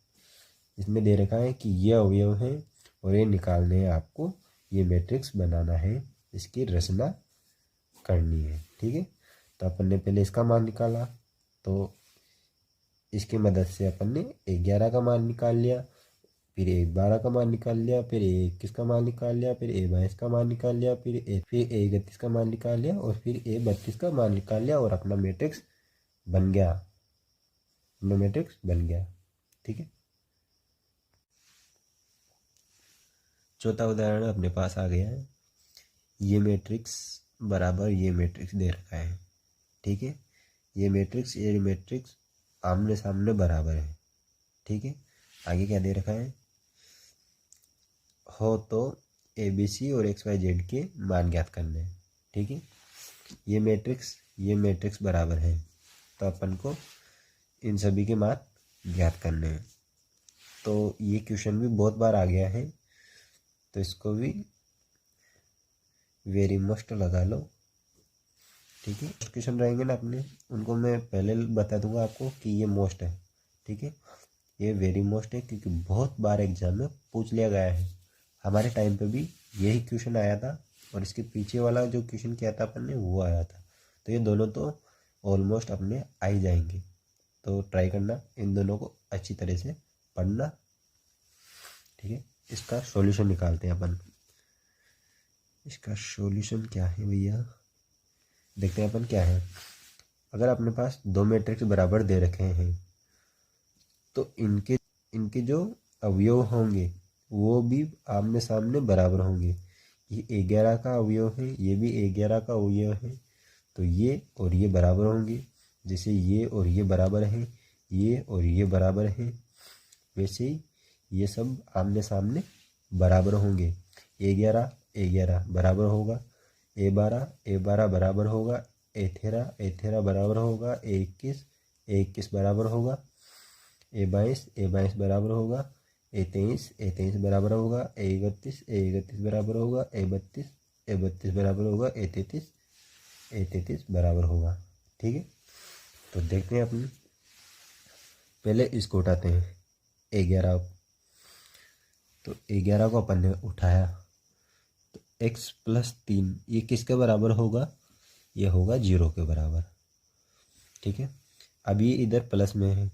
इसमें दे रखा है कि ये अवयव है और ये निकालने हैं आपको, ये मैट्रिक्स बनाना है, इसकी रचना करनी है, ठीक है। तो अपन ने पहले इसका मान निकाला, तो इसकी मदद से अपन ने 11 का मान निकाल लिया, फिर 12 का मान निकाल लिया, फिर 21 का मान निकाल लिया, फिर 22 का मान निकाल लिया, फिर 31 का मान निकाल लिया, और फिर 32 का मान निकाल लिया, और अपना मैट्रिक्स बन गया, अपना मैट्रिक्स बन गया, ठीक है। चौथा उदाहरण अपने पास आ गया है। ये मैट्रिक्स बराबर ये मैट्रिक्स दे रखा है, ठीक है। ये मैट्रिक्स आमने सामने बराबर है, ठीक है। आगे क्या दे रखा है, हो तो ABC और XYZ के मान ज्ञात करने हैं, ठीक है। ये मैट्रिक्स बराबर है, तो अपन को इन सभी के मान ज्ञात करने हैं। तो ये क्वेश्चन भी बहुत बार आ गया है, तो इसको भी वेरी मस्ट लगा लो, ठीक है। क्वेश्चन रहेंगे ना अपने, उनको मैं पहले बता दूंगा आपको कि ये मोस्ट है, ठीक है। ये वेरी मोस्ट है क्योंकि बहुत बार एग्जाम में पूछ लिया गया है। हमारे टाइम पे भी यही क्वेश्चन आया था, और इसके पीछे वाला जो क्वेश्चन किया था अपन ने वो आया था। तो ये दोनों तो ऑलमोस्ट अपने आ ही जाएंगे, तो ट्राई करना इन दोनों को अच्छी तरह से पढ़ना, ठीक है। इसका सॉल्यूशन निकालते हैं अपन। इसका सॉल्यूशन क्या है भैया, देखते हैं अपन क्या है। अगर अपने पास दो मैट्रिक्स बराबर दे रखे हैं, तो इनके जो अवयव होंगे वो भी आमने सामने बराबर होंगे। ये 11 का अवयव है, ये भी 11 का अवयव है, तो ये और ये बराबर होंगे। जैसे ये और ये बराबर हैं, ये और ये बराबर हैं, वैसे ही ये सब आमने सामने बराबर होंगे। 11 बराबर होगा, A12 बराबर होगा, A13 बराबर होगा, A21 बराबर होगा, A22 बराबर होगा, A23 बराबर होगा, A31 बराबर होगा, A32 बराबर होगा, A33 बराबर होगा, ठीक है। तो देखते हैं अपन, पहले इसको उठाते हैं 11, तो 11 को अपन ने उठाया, तो x + 3 ये किसके बराबर होगा, ये होगा 0 के बराबर, ठीक है। अब ये इधर प्लस में है,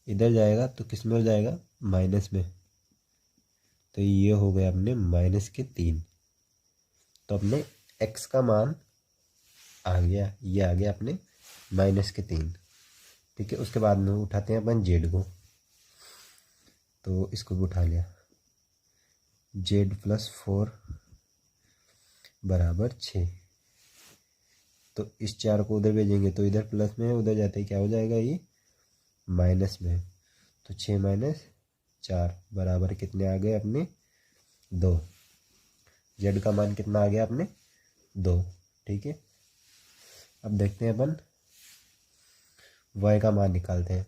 इधर जाएगा तो किस में हो जाएगा, माइनस में, तो ये हो गया अपने -3। तो अपने x का मान आ गया, ये आ गया अपने -3, ठीक है। उसके बाद में उठाते हैं अपन z को, तो इसको भी उठा लिया, z + 4 बराबर 6। तो इस 4 को उधर भेजेंगे तो इधर प्लस में, उधर जाते क्या हो जाएगा, ये माइनस में। तो 6 - 4 बराबर कितने आ गए अपने, 2। z का मान कितना आ गया अपने, 2, ठीक है। अब देखते हैं अपन y का मान निकालते हैं,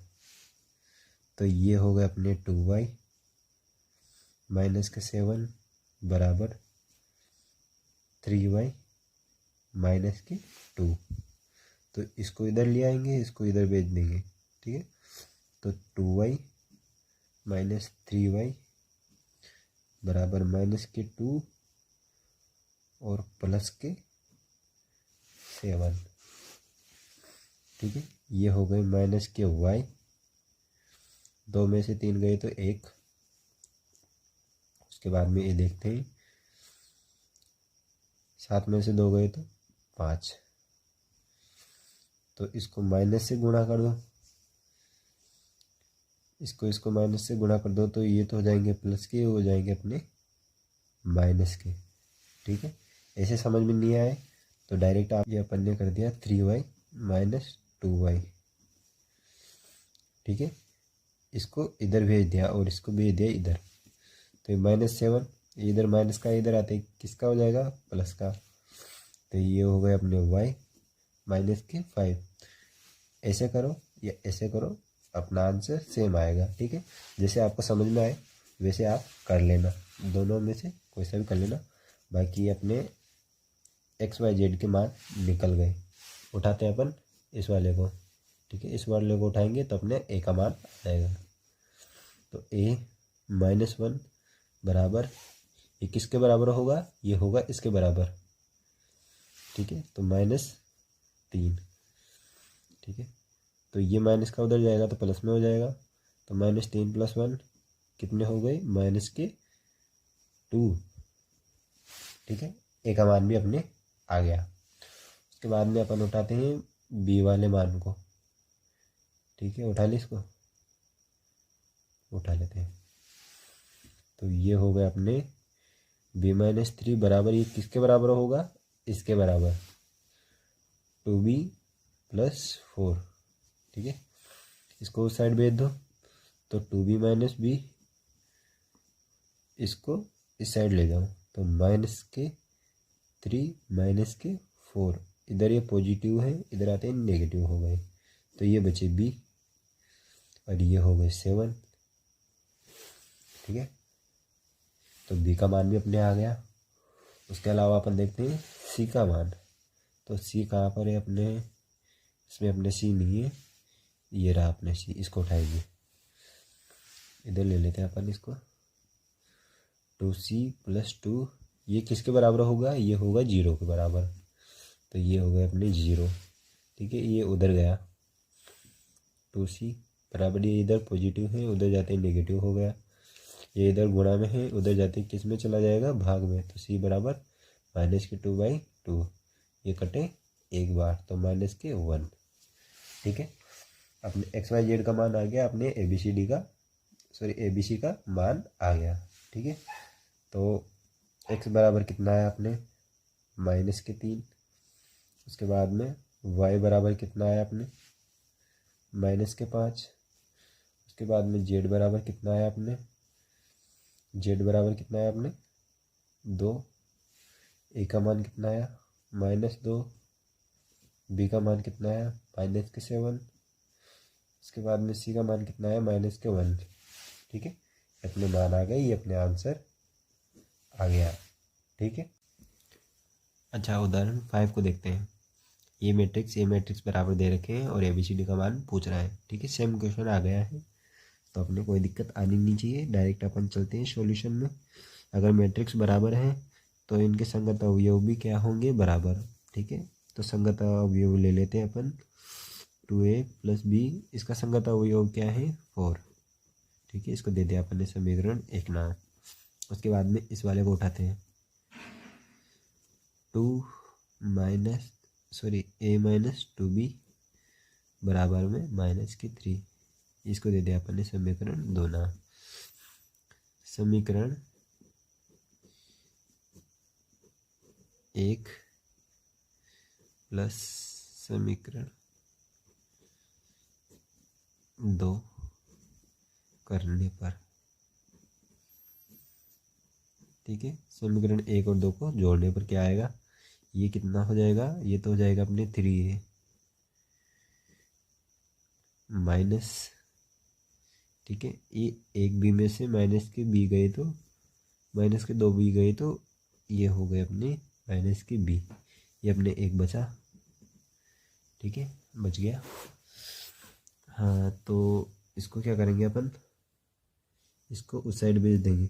तो ये हो गए अपने 2y -7 बराबर 3y -2। तो इसको इधर ले आएंगे, इसको इधर भेज देंगे, ठीक है। तो 2y - 3y बराबर -2 और +7, ठीक है। ये हो गए -y, 2 में से 3 गए तो 1। उसके बाद में ये देखते हैं, 7 में से 2 गए तो 5। तो इसको माइनस से गुणा कर दो, इसको माइनस से गुणा कर दो, तो ये तो हो जाएंगे प्लस के, हो जाएंगे अपने माइनस के, ठीक है। ऐसे समझ में नहीं आए तो डायरेक्ट आप ये अपन ने कर दिया 3y - 2y, ठीक है। इसको इधर भेज दिया और इसको भेज दिया इधर, तो -7 इधर माइनस का इधर आते किसका हो जाएगा, प्लस का। तो ये हो गए अपने y -5। ऐसे करो या ऐसे करो, अपना आंसर सेम आएगा, ठीक है। जैसे आपको समझ में आए वैसे आप कर लेना, दोनों में से कोई सा भी कर लेना। बाकी अपने एक्स वाई जेड के मान निकल गए। उठाते हैं अपन इस वाले को, ठीक है, इस वाले को उठाएंगे तो अपने ए का मान आ जाएगा। तो ए -1 बराबर, ये किसके बराबर होगा, ये होगा इसके बराबर, ठीक है, तो -3, ठीक है। तो ये माइनस का उधर जाएगा तो प्लस में हो जाएगा, तो -3 + 1 कितने हो गए, -2, ठीक है। ए का मान भी अपने आ गया। उसके बाद में अपन उठाते हैं बी वाले मान को, ठीक है, उठा ले, इसको उठा लेते हैं। तो ये हो गया अपने b-3 बराबर, ये किसके बराबर होगा, इसके बराबर, 2b + 4, ठीक है। इसको उस साइड भेज दो तो 2b - b, इसको इस साइड ले जाओ तो -3 - 4, इधर ये पॉजिटिव है, इधर आते हैं नेगेटिव हो गए, तो ये बचे b और ये हो गए 7, ठीक है। तो b का मान भी अपने आ गया। उसके अलावा अपन देखते हैं c का मान। तो c कहाँ पर है अपने, इसमें अपने c नहीं है, ये रहा अपने c, इसको उठाएंगे, इधर ले लेते हैं अपन इसको, 2c + 2, ये किसके बराबर होगा, ये होगा 0 के बराबर, तो ये हो गया अपने 0, ठीक है। ये उधर गया 2c बराबर, ये इधर पॉजिटिव है, उधर जाते ही नेगेटिव हो गया, ये इधर गुणा में है, उधर जाते किस में चला जाएगा, भाग में, तो c बराबर -2/2, ये कटे एक बार तो -1, ठीक है। अपने एक्स वाई जेड का मान आ गया, अपने ABC का मान आ गया, ठीक है। तो x बराबर कितना है अपने -3, उसके बाद में y बराबर कितना है अपने -5, उसके बाद में z बराबर कितना है अपने, z बराबर कितना है अपने 2, a का मान कितना है -2, b का मान कितना है -7, उसके बाद में c का मान कितना है -1, ठीक है। अपने मान आ गए, ये अपने आंसर आ गया, ठीक है। अच्छा, उदाहरण 5 को देखते हैं। ये मैट्रिक्स बराबर दे रखे हैं और ABCD का मान पूछ रहा है, ठीक है। सेम क्वेश्चन आ गया है तो अपने कोई दिक्कत आनी नहीं चाहिए, डायरेक्ट अपन चलते हैं सॉल्यूशन में। अगर मैट्रिक्स बराबर है तो इनके संगत अवयव भी क्या होंगे, बराबर, ठीक है। तो संगत अवयव ले लेते हैं अपन, 2a + b, इसका संगत अवयव क्या है 4, ठीक है। इसको दे दिया अपन ने समीकरण 1 नाम। उसके बाद में इस वाले को उठाते हैं, a - 2b बराबर में -3, इसको दे दिया अपन ने समीकरण 2 नाम। समीकरण 1 प्लस समीकरण 2 करने पर, ठीक है। समीकरण 1 और 2 को जोड़ने पर क्या आएगा, ये कितना हो जाएगा, ये तो हो जाएगा अपने 3a माइनस, ठीक है। ये एक b में से माइनस के b गए तो माइनस के 2 b गए तो ये हो गए अपने माइनस के b, ये अपने एक बचा, ठीक है, बच गया। हाँ, तो इसको क्या करेंगे अपन, इसको उस साइड भेज देंगे,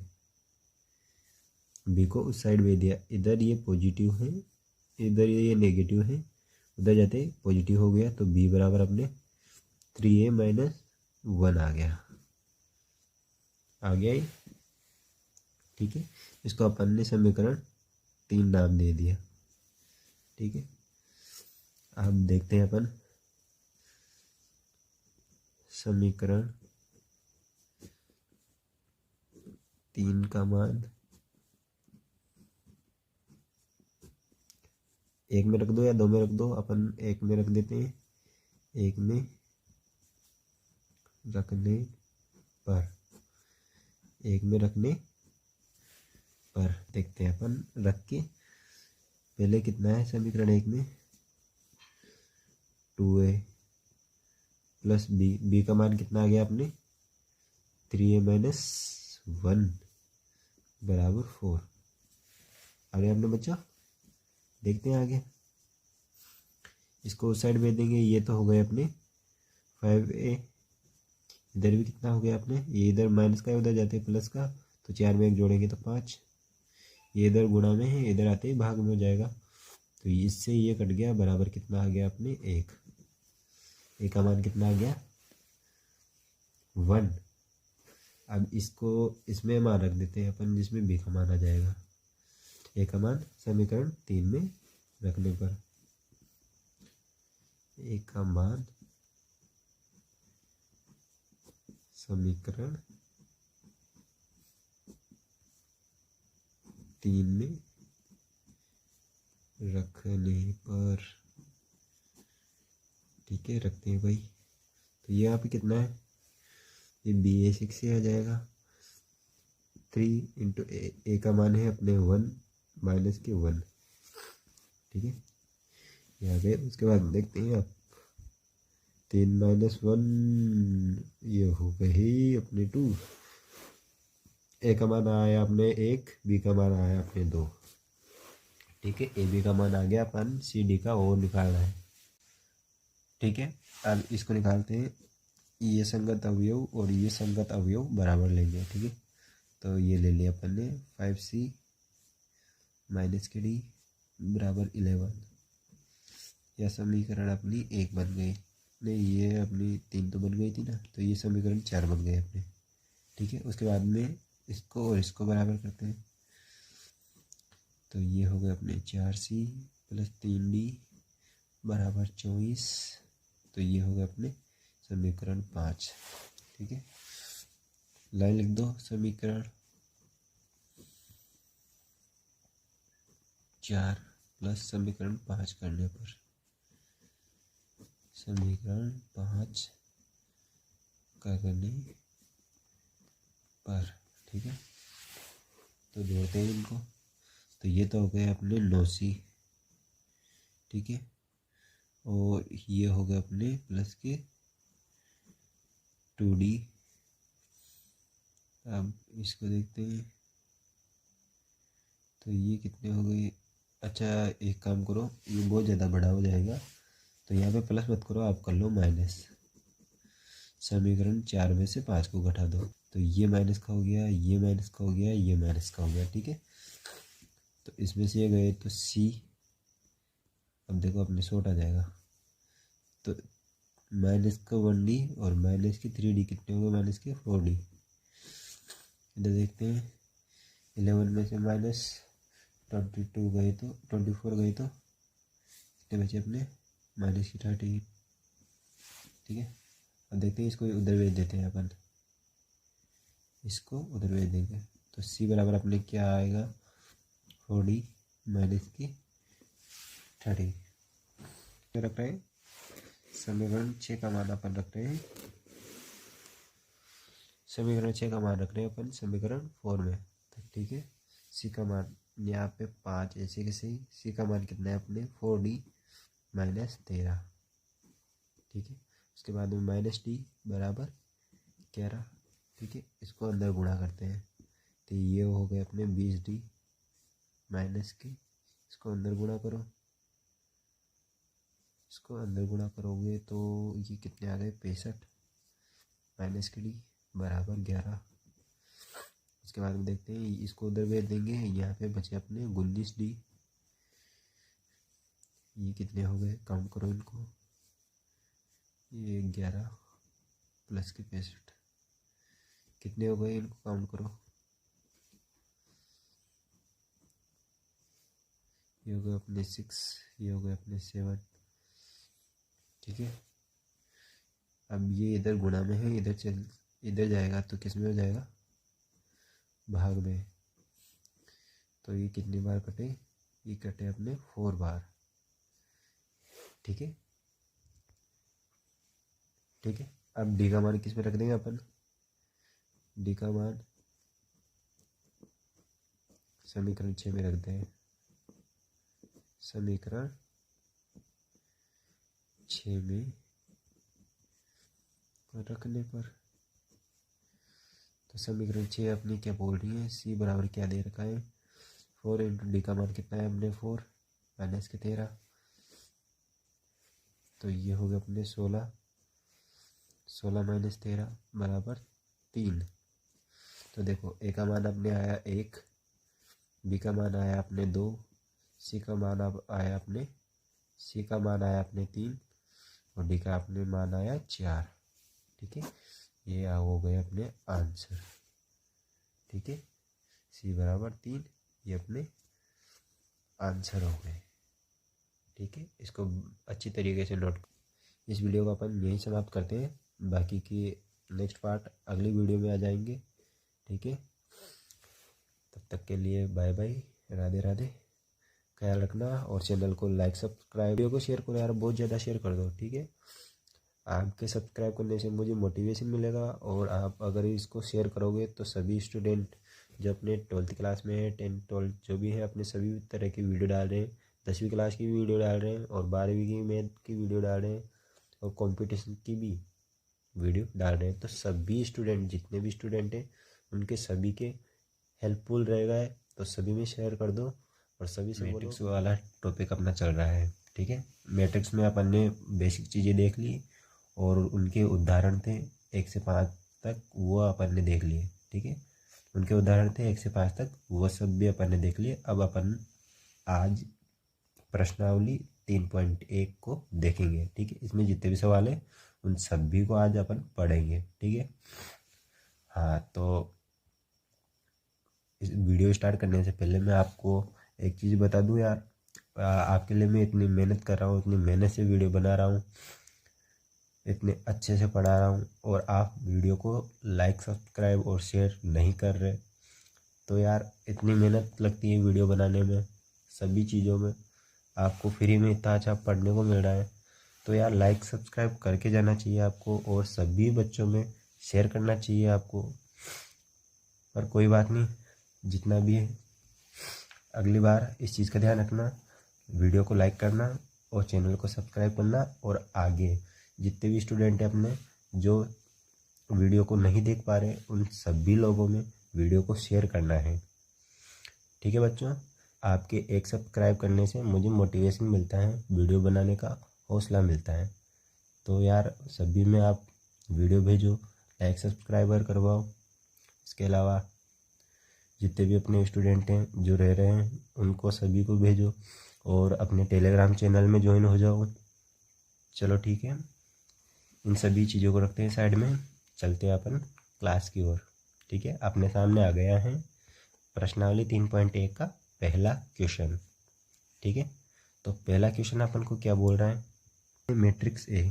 b को उस साइड भेज दिया, इधर ये पॉजिटिव है, इधर ये नेगेटिव है, उधर जाते पॉजिटिव हो गया, तो b बराबर अपने 3a - 1 आ गया ये, ठीक है। इसको अपन ने समीकरण 3 नाम दे दिया, ठीक है। अब देखते हैं अपन समीकरण 3 का मान 1 में रख दो या 2 में रख दो, अपन 1 में रख देते हैं, 1 में रखने पर, 1 में रखने पर देखते हैं अपन रख के, पहले कितना है समीकरण 1 में 2a + b का मान कितना आ गया अपने 3a - 1 बराबर 4 आ गया अपने बच्चा, देखते हैं आगे, इसको उस साइड भेज देंगे। ये तो हो गए अपने 5a, इधर भी कितना हो गया अपने, ये इधर माइनस का है, उधर जाते हैं प्लस का, तो 4 में 1 जोड़ेंगे तो 5। ये इधर गुणा में है, इधर आते ही भाग में हो जाएगा, तो इससे ये कट गया, बराबर कितना आ गया अपने 1। ए का मान कितना आ गया 1। अब इसको इसमें मान रख देते हैं अपन, जिसमें बी का मान आ जाएगा। ए का मान समीकरण 3 में रखने पर ए का मान समीकरण 3 में रखने पर, ठीक है, रखते हैं भाई। तो ये यहाँ पे कितना है, ये BA6 से आ जाएगा 3 इंटू ए का मान है अपने 1 माइनस के 1, ठीक है, ये आ गए। उसके बाद देखते हैं आप 3 माइनस 1, ये हो गई अपने 2। ए का मान आया अपने 1, बी का मान आया अपने 2, ठीक है। ए बी का मान आ गया, अपन सी डी का ओ निकालना है, ठीक है। अब इसको निकालते हैं, ये संगत अवयव और ये संगत अवयव बराबर लेंगे, ठीक है। तो ये ले लिया अपन ने 5c माइनस के डी बराबर 11, यह समीकरण अपनी 1 बन गई, नहीं ये अपनी 3 तो बन गई थी ना, तो ये समीकरण 4 बन गए अपने, ठीक है। उसके बाद में इसको और इसको बराबर करते हैं, तो ये हो गए अपने 4c प्लस 3d बराबर 24, तो ये हो गया अपने समीकरण 5, ठीक है। लाइन लिख दो, समीकरण 4 प्लस समीकरण 5 करने पर, समीकरण 5 करने पर, ठीक है। तो जोड़ते हैं इनको, तो ये तो हो गए अपने 9c, ठीक है, और ये हो गए अपने प्लस के 2d। अब इसको देखते हैं, तो ये कितने हो गए, अच्छा एक काम करो, ये बहुत ज़्यादा बड़ा हो जाएगा, तो यहाँ पे प्लस मत करो, आप कर लो माइनस। समीकरण 4 में से 5 को घटा दो, तो ये माइनस का हो गया, ये माइनस का हो गया, ये माइनस का हो गया, ठीक है। तो इसमें से ये गए तो सी, अब देखो अपने शॉर्ट आ जाएगा, तो माइनस का 1d और माइनस की 3d कितने हो गए, माइनस के 4d। इधर देखते हैं, 11 में से माइनस 22 गए तो 24 गए तो कितने बचे अपने, माइनस की 30, ठीक है। अब देखते हैं, इसको उधर भेज देते हैं अपन, इसको उधर भेज देंगे, तो सी बराबर अपने क्या आएगा 4d माइनस की 30, क्या रख रहे हैं, समीकरण 6 का मान अपन रख रहे हैं, समीकरण 6 का मान रख रहे हैं अपन समीकरण 4 में, तो ठीक है। सी का मान यहाँ पे 5 ऐसे के सही, सी का मान कितना है अपने 4d माइनस 13, ठीक है। उसके बाद में माइनस डी बराबर 11, ठीक है। इसको अंदर गुणा करते हैं, तो ये हो गए अपने 20d माइनस के, इसको अंदर गुणा करो, इसको अंदर गुणा करोगे तो ये कितने आ गए 65 माइनस के डी बराबर 11। उसके बाद में देखते हैं, इसको उधर भेज देंगे, यहाँ पे बचे अपने 19d, ये कितने हो गए, काउंट करो इनको, ये 11 प्लस के 65 कितने हो गए, इनको काउंट करो, ये हो गए अपने 6, ये हो गए अपने 7, ठीक है। अब ये इधर गुणा में है, इधर जाएगा तो किस में हो जाएगा, भाग में, तो ये कितनी बार कटे, ये कटे अपने 4 बार, ठीक है, ठीक है। अब डी का मान किस में रख देंगे अपन, डी का मान समीकरण 6 में रख दें, समीकरण 6 में रखने पर, तो समीकरण 6 अपनी क्या बोल रही है, सी बराबर क्या दे रखा है 4 इंटू डी का मान कितना है अपने 4, माइनस के 13, तो ये हो गया अपने 16, 16 माइनस 13 बराबर 3। तो देखो ए का मान अपने आया 1, बी का मान आया अपने 2, सी का मान आया अपने 3 और डी का अपने मान आया 4। ठीक है, ये हो गए अपने आंसर। ठीक है, सी बराबर 3 ये अपने आंसर हो गए। ठीक है, इसको अच्छी तरीके से नोट। इस वीडियो को अपन यहीं समाप्त करते हैं, बाकी की नेक्स्ट पार्ट अगली वीडियो में आ जाएंगे। ठीक है, तब तक के लिए बाय बाय, राधे राधे, ख्याल रखना और चैनल को लाइक सब्सक्राइब, वीडियो को शेयर करो यार, बहुत ज़्यादा शेयर कर दो। ठीक है, आपके सब्सक्राइब करने से मुझे मोटिवेशन मिलेगा और आप अगर इसको शेयर करोगे तो सभी स्टूडेंट जो अपने 12th क्लास में है, 10th 12th जो भी है, अपने सभी तरह की वीडियो डाल रहे हैं, 10वीं क्लास की वीडियो डाल रहे हैं और 12वीं की मैथ की वीडियो डाल रहे हैं और कंपटीशन की भी वीडियो डाल रहे हैं, तो सभी स्टूडेंट जितने भी स्टूडेंट हैं उनके सभी के हेल्पफुल रहेगा है, तो सभी में शेयर कर दो और सभी से मैट्रिक्स वाला टॉपिक अपना चल रहा है। ठीक है, मैट्रिक्स में अपन ने बेसिक चीज़ें देख ली और उनके उदाहरण थे 1 से 5 तक, वो अपन ने देख लिए। ठीक है, उनके उदाहरण थे 1 से 5 तक, वो सब भी अपन ने देख लिए। अब अपन आज प्रश्नावली 3.1 को देखेंगे। ठीक है, इसमें जितने भी सवाल है उन सभी को आज अपन पढ़ेंगे। ठीक है, हाँ, तो इस वीडियो स्टार्ट करने से पहले मैं आपको एक चीज़ बता दूं यार, आपके लिए मैं इतनी मेहनत कर रहा हूँ, इतनी मेहनत से वीडियो बना रहा हूँ, इतने अच्छे से पढ़ा रहा हूँ और आप वीडियो को लाइक सब्सक्राइब और शेयर नहीं कर रहे, तो यार इतनी मेहनत लगती है वीडियो बनाने में, सभी चीज़ों में आपको फ्री में इतना अच्छा पढ़ने को मिल रहा है, तो यार लाइक सब्सक्राइब करके जाना चाहिए आपको और सभी बच्चों में शेयर करना चाहिए आपको। पर कोई बात नहीं, जितना भी है अगली बार इस चीज़ का ध्यान रखना, वीडियो को लाइक करना और चैनल को सब्सक्राइब करना और आगे जितने भी स्टूडेंट हैं अपने जो वीडियो को नहीं देख पा रहे उन सभी लोगों में वीडियो को शेयर करना है। ठीक है बच्चों, आपके एक सब्सक्राइब करने से मुझे मोटिवेशन मिलता है, वीडियो बनाने का हौसला मिलता है, तो यार सभी में आप वीडियो भेजो, लाइक सब्सक्राइबर करवाओ। इसके अलावा जितने भी अपने स्टूडेंट हैं जो रह रहे हैं उनको सभी को भेजो और अपने टेलीग्राम चैनल में ज्वाइन हो जाओ। चलो ठीक है, इन सभी चीज़ों को रखते हैं साइड में, चलते हैं अपन क्लास की ओर। ठीक है, अपने सामने आ गया है प्रश्नावली 3.1 का पहला क्वेश्चन। ठीक है, तो पहला क्वेश्चन अपन को क्या बोल रहा है, मैट्रिक्स ए।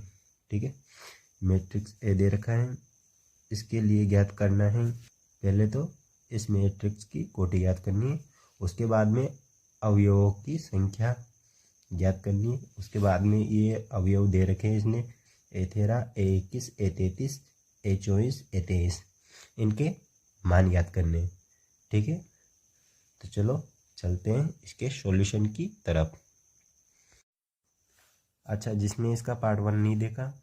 ठीक है, मैट्रिक्स ए दे रखा है, इसके लिए ज्ञात करना है, पहले तो इस मैट्रिक्स की कोटि ज्ञात करनी है, उसके बाद में अवयवों की संख्या ज्ञात करनी है, उसके बाद में ये अवयव दे रखे हैं इसने A13, A21, A33, A24, A23, इनके मान ज्ञात करने। ठीक है, तो चलो चलते हैं इसके सॉल्यूशन की तरफ। अच्छा, जिसने इसका पार्ट 1 नहीं देखा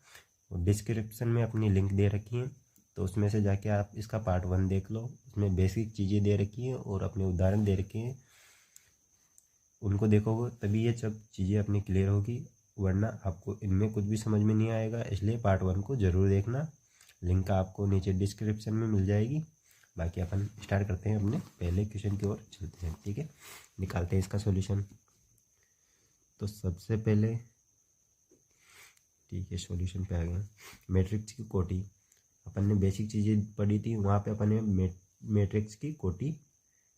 वो डिस्क्रिप्शन में अपनी लिंक दे रखी है, तो उसमें से जाके आप इसका पार्ट 1 देख लो, उसमें बेसिक चीज़ें दे रखी हैं और अपने उदाहरण दे रखे हैं, उनको देखोगे तभी ये सब चीज़ें अपनी क्लियर होगी, वरना आपको इनमें कुछ भी समझ में नहीं आएगा। इसलिए पार्ट 1 को ज़रूर देखना, लिंक आपको नीचे डिस्क्रिप्शन में मिल जाएगी। बाकी अपन स्टार्ट करते हैं, अपने पहले क्वेश्चन की ओर चलते हैं। ठीक है, निकालते हैं इसका सॉल्यूशन। तो सबसे पहले ठीक है, सॉल्यूशन पे आ गया, मैट्रिक्स की कोटि। अपन ने बेसिक चीज़ें पढ़ी थी, वहाँ पे अपन ने मैट्रिक्स की कोटि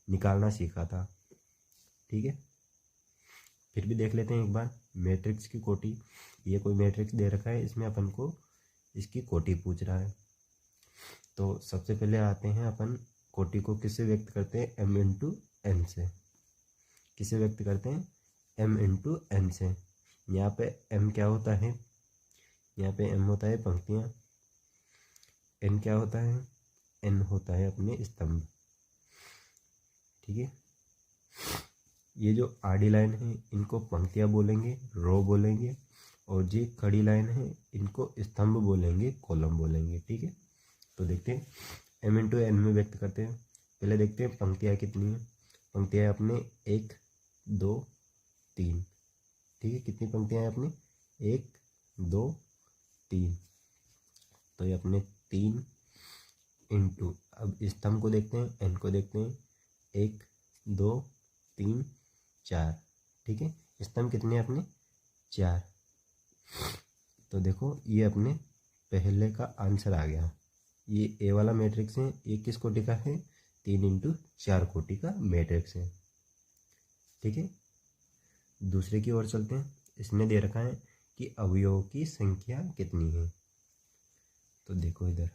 निकालना सीखा था। ठीक है, फिर भी देख लेते हैं एक बार मैट्रिक्स की कोटि। ये कोई मैट्रिक्स दे रखा है, इसमें अपन को इसकी कोटि पूछ रहा है, तो सबसे पहले आते हैं अपन कोटि को किससे व्यक्त करते हैं, m इंटू एन से। किससे व्यक्त करते हैं, m इंटू एन से। यहाँ पे m क्या होता है, यहाँ पे m होता है पंक्तियाँ, n क्या होता है, n होता है अपने स्तंभ। ठीक है, ये जो आडी लाइन है इनको पंक्तियाँ बोलेंगे, रो बोलेंगे, और जो खड़ी लाइन है इनको स्तंभ बोलेंगे, कॉलम बोलेंगे। ठीक है, तो देखते हैं m इंटू एन में व्यक्त करते हैं। पहले देखते हैं पंक्तियाँ कितनी हैं। पंक्तियाँ अपने 1 2 3, ठीक है, कितनी पंक्तियाँ हैं अपनी, 1 2 3, तो ये अपने 3 इंटू, अब स्तंभ को देखते हैं, एन को देखते हैं, 1 2 3 4, ठीक है, स्तंभ कितने हैं अपने, 4। तो देखो ये अपने पहले का आंसर आ गया। ये ए वाला मैट्रिक्स है, ये किस कोटि का है, 3 इंटू 4 कोटि का मैट्रिक्स है। ठीक है, दूसरे की ओर चलते हैं। इसमें दे रखा है कि अवयवों की संख्या कितनी है। तो देखो इधर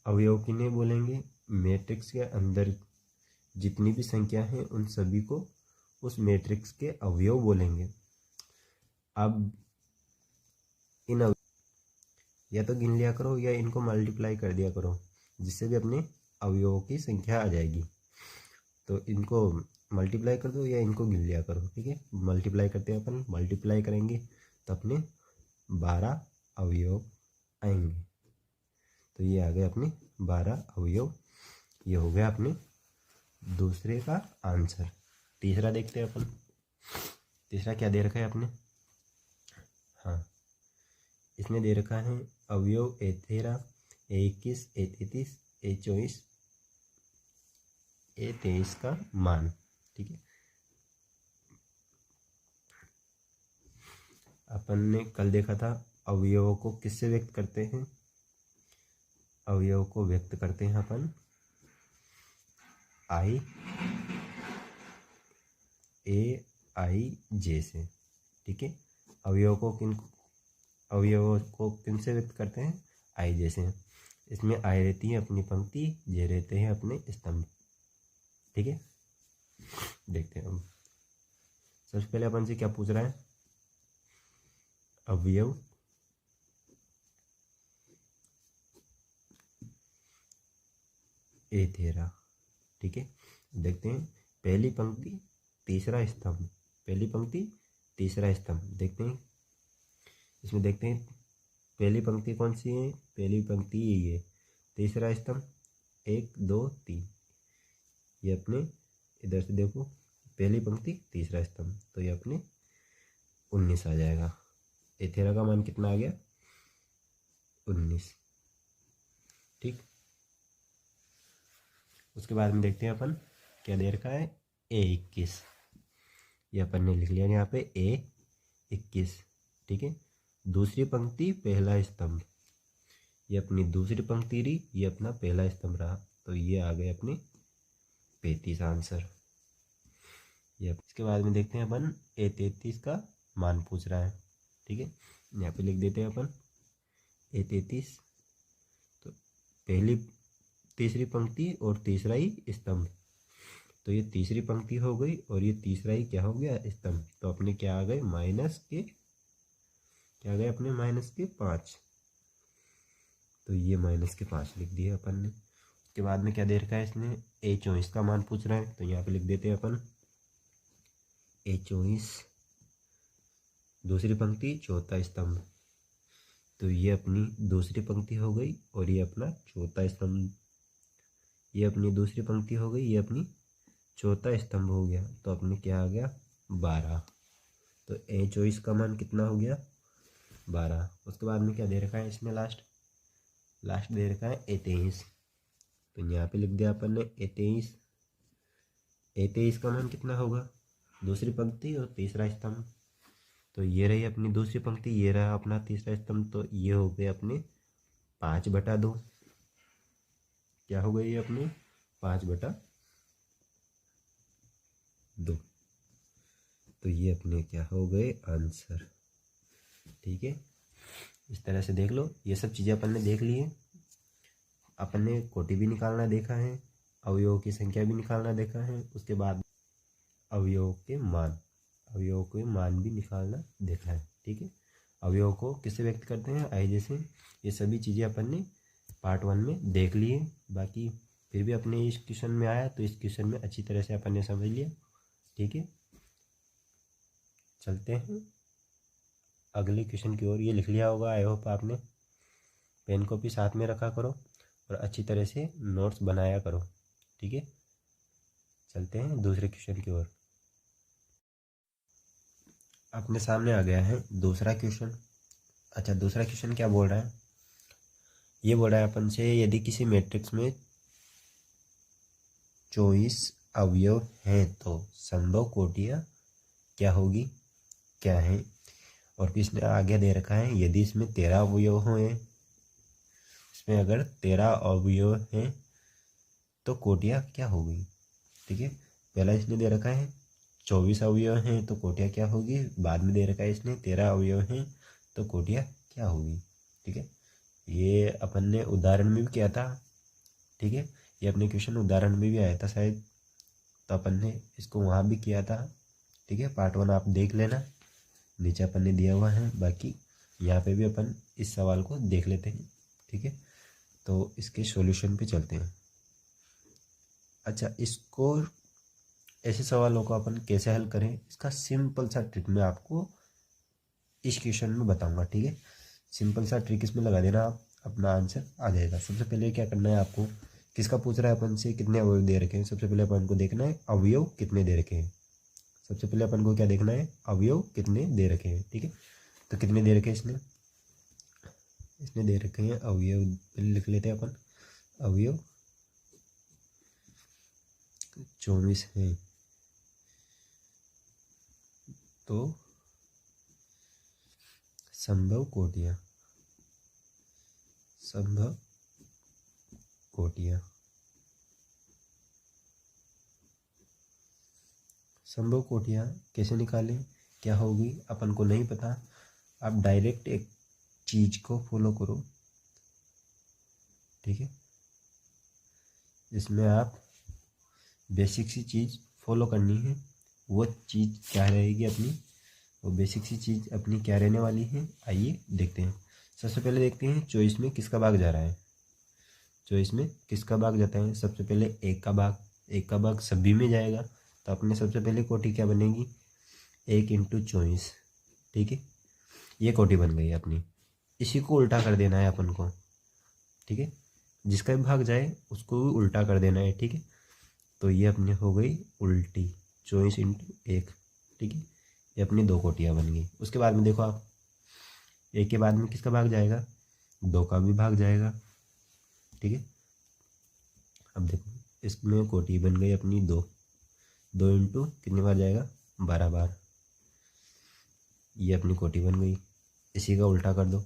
अवयव किन्हें बोलेंगे, मैट्रिक्स के अंदर जितनी भी संख्या है उन सभी को उस मैट्रिक्स के अवयव बोलेंगे। अब इन या तो गिन लिया करो या इनको मल्टीप्लाई कर दिया करो, जिससे भी अपने अवयवों की संख्या आ जाएगी। तो इनको मल्टीप्लाई कर दो या इनको गिन लिया करो। ठीक है, मल्टीप्लाई करते हैं अपन, मल्टीप्लाई करेंगे तो अपने 12 अवयव आएंगे। तो ये आ गए अपने 12 अवयव। ये हो गया अपने दूसरे का आंसर। तीसरा देखते हैं अपन। तीसरा क्या दे रखा है अपने, हाँ इसमें दे रखा है अवयव A13, A21, A33, A24, A23 का मान। ठीक है, अपन ने कल देखा था अवयवों को किससे व्यक्त करते हैं, अवयव को व्यक्त करते हैं अपन AIJ से। ठीक है, अवयवों को किन से व्यक्त करते हैं, IJ से। इसमें I रहती है अपनी पंक्ति, J रहते हैं अपने स्तंभ। ठीक है, देखते हैं हम। सबसे पहले अपन से क्या पूछ रहा है, अवयव A13। ठीक है, देखते हैं पहली पंक्ति तीसरा स्तंभ, पहली पंक्ति तीसरा स्तंभ। देखते हैं इसमें, देखते हैं पहली पंक्ति कौन सी है, पहली पंक्ति यही है, तीसरा स्तंभ 1 2 3। ये अपने इधर से देखो पहली पंक्ति तीसरा स्तंभ, तो ये अपने 19 आ जाएगा। A13 का मान कितना आ गया, 19। ठीक, उसके बाद में देखते हैं अपन क्या दे रखा है, A21। ये अपन ने लिख लिया यहाँ पे A21। ठीक है, दूसरी पंक्ति पहला स्तंभ, ये अपनी दूसरी पंक्ति रही, ये अपना पहला स्तंभ रहा, तो ये आ गए अपने 35 आंसर। ये इसके बाद में देखते हैं अपन A33 का मान पूछ रहा है। ठीक है, यहाँ पे लिख देते हैं अपन A33, तो पहली तीसरी पंक्ति और तीसरा ही स्तंभ, तो ये तीसरी पंक्ति हो गई और ये तीसरा ही क्या हो गया, स्तंभ। तो अपने क्या आ गए, क्या आ गए अपने -5। तो ये -5 लिख दिए अपन ने। उसके बाद में क्या दे रखा है इसने, A24 का मान पूछ रहा है, तो यहाँ पे लिख देते हैं अपन A24, दूसरी पंक्ति चौथा स्तंभ, तो ये अपनी दूसरी पंक्ति हो गई और ये अपना चौथा स्तंभ। ये अपनी दूसरी पंक्ति हो गई, ये अपनी चौथा स्तंभ हो गया, तो अपने क्या आ गया, 12। तो A24 का मान कितना हो गया, 12। उसके बाद में क्या दे रखा है इसमें, लास्ट दे रखा है A23, तो यहाँ पे लिख दिया अपन ने A23। A23 का मान कितना होगा, दूसरी पंक्ति और तीसरा स्तंभ, तो ये रही अपनी दूसरी पंक्ति, ये रहा अपना तीसरा स्तंभ, तो ये हो गए अपने 5/2। क्या हो गई ये अपने 5/2। तो ये अपने क्या हो गए, आंसर। ठीक है, इस तरह से देख लो। ये सब चीज़ें अपन ने देख ली है। अपन ने कोटि भी निकालना देखा है, अवयवों की संख्या भी निकालना देखा है, उसके बाद अवयवों के मान भी निकालना देखा है। ठीक है, अवयवों को किससे व्यक्त करते हैं, IJ से। ये सभी चीज़ें अपन ने पार्ट 1 में देख ली है। बाकी फिर भी अपने इस क्वेश्चन में आया तो इस क्वेश्चन में अच्छी तरह से अपन ने समझ लिया। ठीक है, चलते हैं अगले क्वेश्चन की ओर। ये लिख लिया होगा, आई होप आपने। पेन कॉपी साथ में रखा करो और अच्छी तरह से नोट्स बनाया करो। ठीक है, चल चलते हैं दूसरे क्वेश्चन की ओर। अपने सामने आ गया है दूसरा क्वेश्चन। अच्छा, दूसरा क्वेश्चन क्या बोल रहा है? ये बोल रहा है अपन से, यदि किसी मैट्रिक्स में 24 अवयव हैं तो संभव कोटियाँ क्या होगी, क्या है? और फिर इसने आगे दे रखा है, यदि इसमें 13 अवयव हैं, इसमें अगर 13 अवयव हैं तो कोटियाँ क्या होगी। ठीक है, पहला इसने दे रखा है 24 अवयव हैं तो कोटियाँ क्या होगी, बाद में दे रखा है इसने 13 अवयव हैं तो कोटियाँ क्या होगी। ठीक है, ये अपन ने उदाहरण में भी किया था। ठीक है, ये अपने क्वेश्चन उदाहरण में भी आया था शायद, तो अपन ने इसको वहाँ भी किया था। ठीक है, पार्ट 1 आप देख लेना, नीचे अपन ने दिया हुआ है। बाकी यहाँ पे भी अपन इस सवाल को देख लेते हैं। ठीक है, तो इसके सॉल्यूशन पे चलते हैं। अच्छा, इसको ऐसे सवालों को अपन कैसे हल करें, इसका सिंपल सा ट्रिक मैं आपको इस क्वेश्चन में बताऊंगा। ठीक है, सिंपल सा ट्रिक इसमें लगा देना, आप अपना आंसर आ जाएगा। सबसे पहले क्या करना है आपको, किसका पूछ रहा है अपन से, कितने अवयव दे रखे हैं। सबसे पहले अपन को देखना है अवयव कितने दे रखे हैं। सबसे पहले अपन को क्या देखना है, अवयव कितने दे रखे हैं। ठीक है, तो कितने दे रखे हैं इसने, इसने दे रखे हैं अवयव, पहले लिख लेते हैं अपन, अवयव 24 हैं तो संभव कोटियाँ, संभव कोटियाँ, संभव कोटियाँ कैसे निकालें, क्या होगी अपन को नहीं पता। आप डायरेक्ट एक चीज़ को फॉलो करो। ठीक है, इसमें आप बेसिक सी चीज़ फॉलो करनी है। वो चीज़ क्या रहेगी अपनी, वो बेसिक सी चीज़ अपनी क्या रहने वाली है, आइए देखते हैं। सबसे पहले देखते हैं 24 में किसका भाग जा रहा है। 24 में किसका भाग जाता है, सबसे पहले एक का भाग, एक का भाग सभी में जाएगा, तो अपने सबसे पहले कोटि क्या बनेगी, 1 × 24। ठीक है, ये कोटि बन गई अपनी। इसी को उल्टा कर देना है अपन को। ठीक है, जिसका भी भाग जाए उसको भी उल्टा कर देना है। ठीक है, तो ये अपनी हो गई उल्टी, 24 × 1। ठीक है, ये अपनी 2 कोटियाँ बन गई। उसके बाद में देखो आप, एक के बाद में किसका भाग जाएगा, 2 का भी भाग जाएगा। ठीक है, अब देखो इसमें कोटि बन गई अपनी 2, 2 इंटू कितनी बार जाएगा, 12 बार, ये अपनी कोटि बन गई। इसी का उल्टा कर दो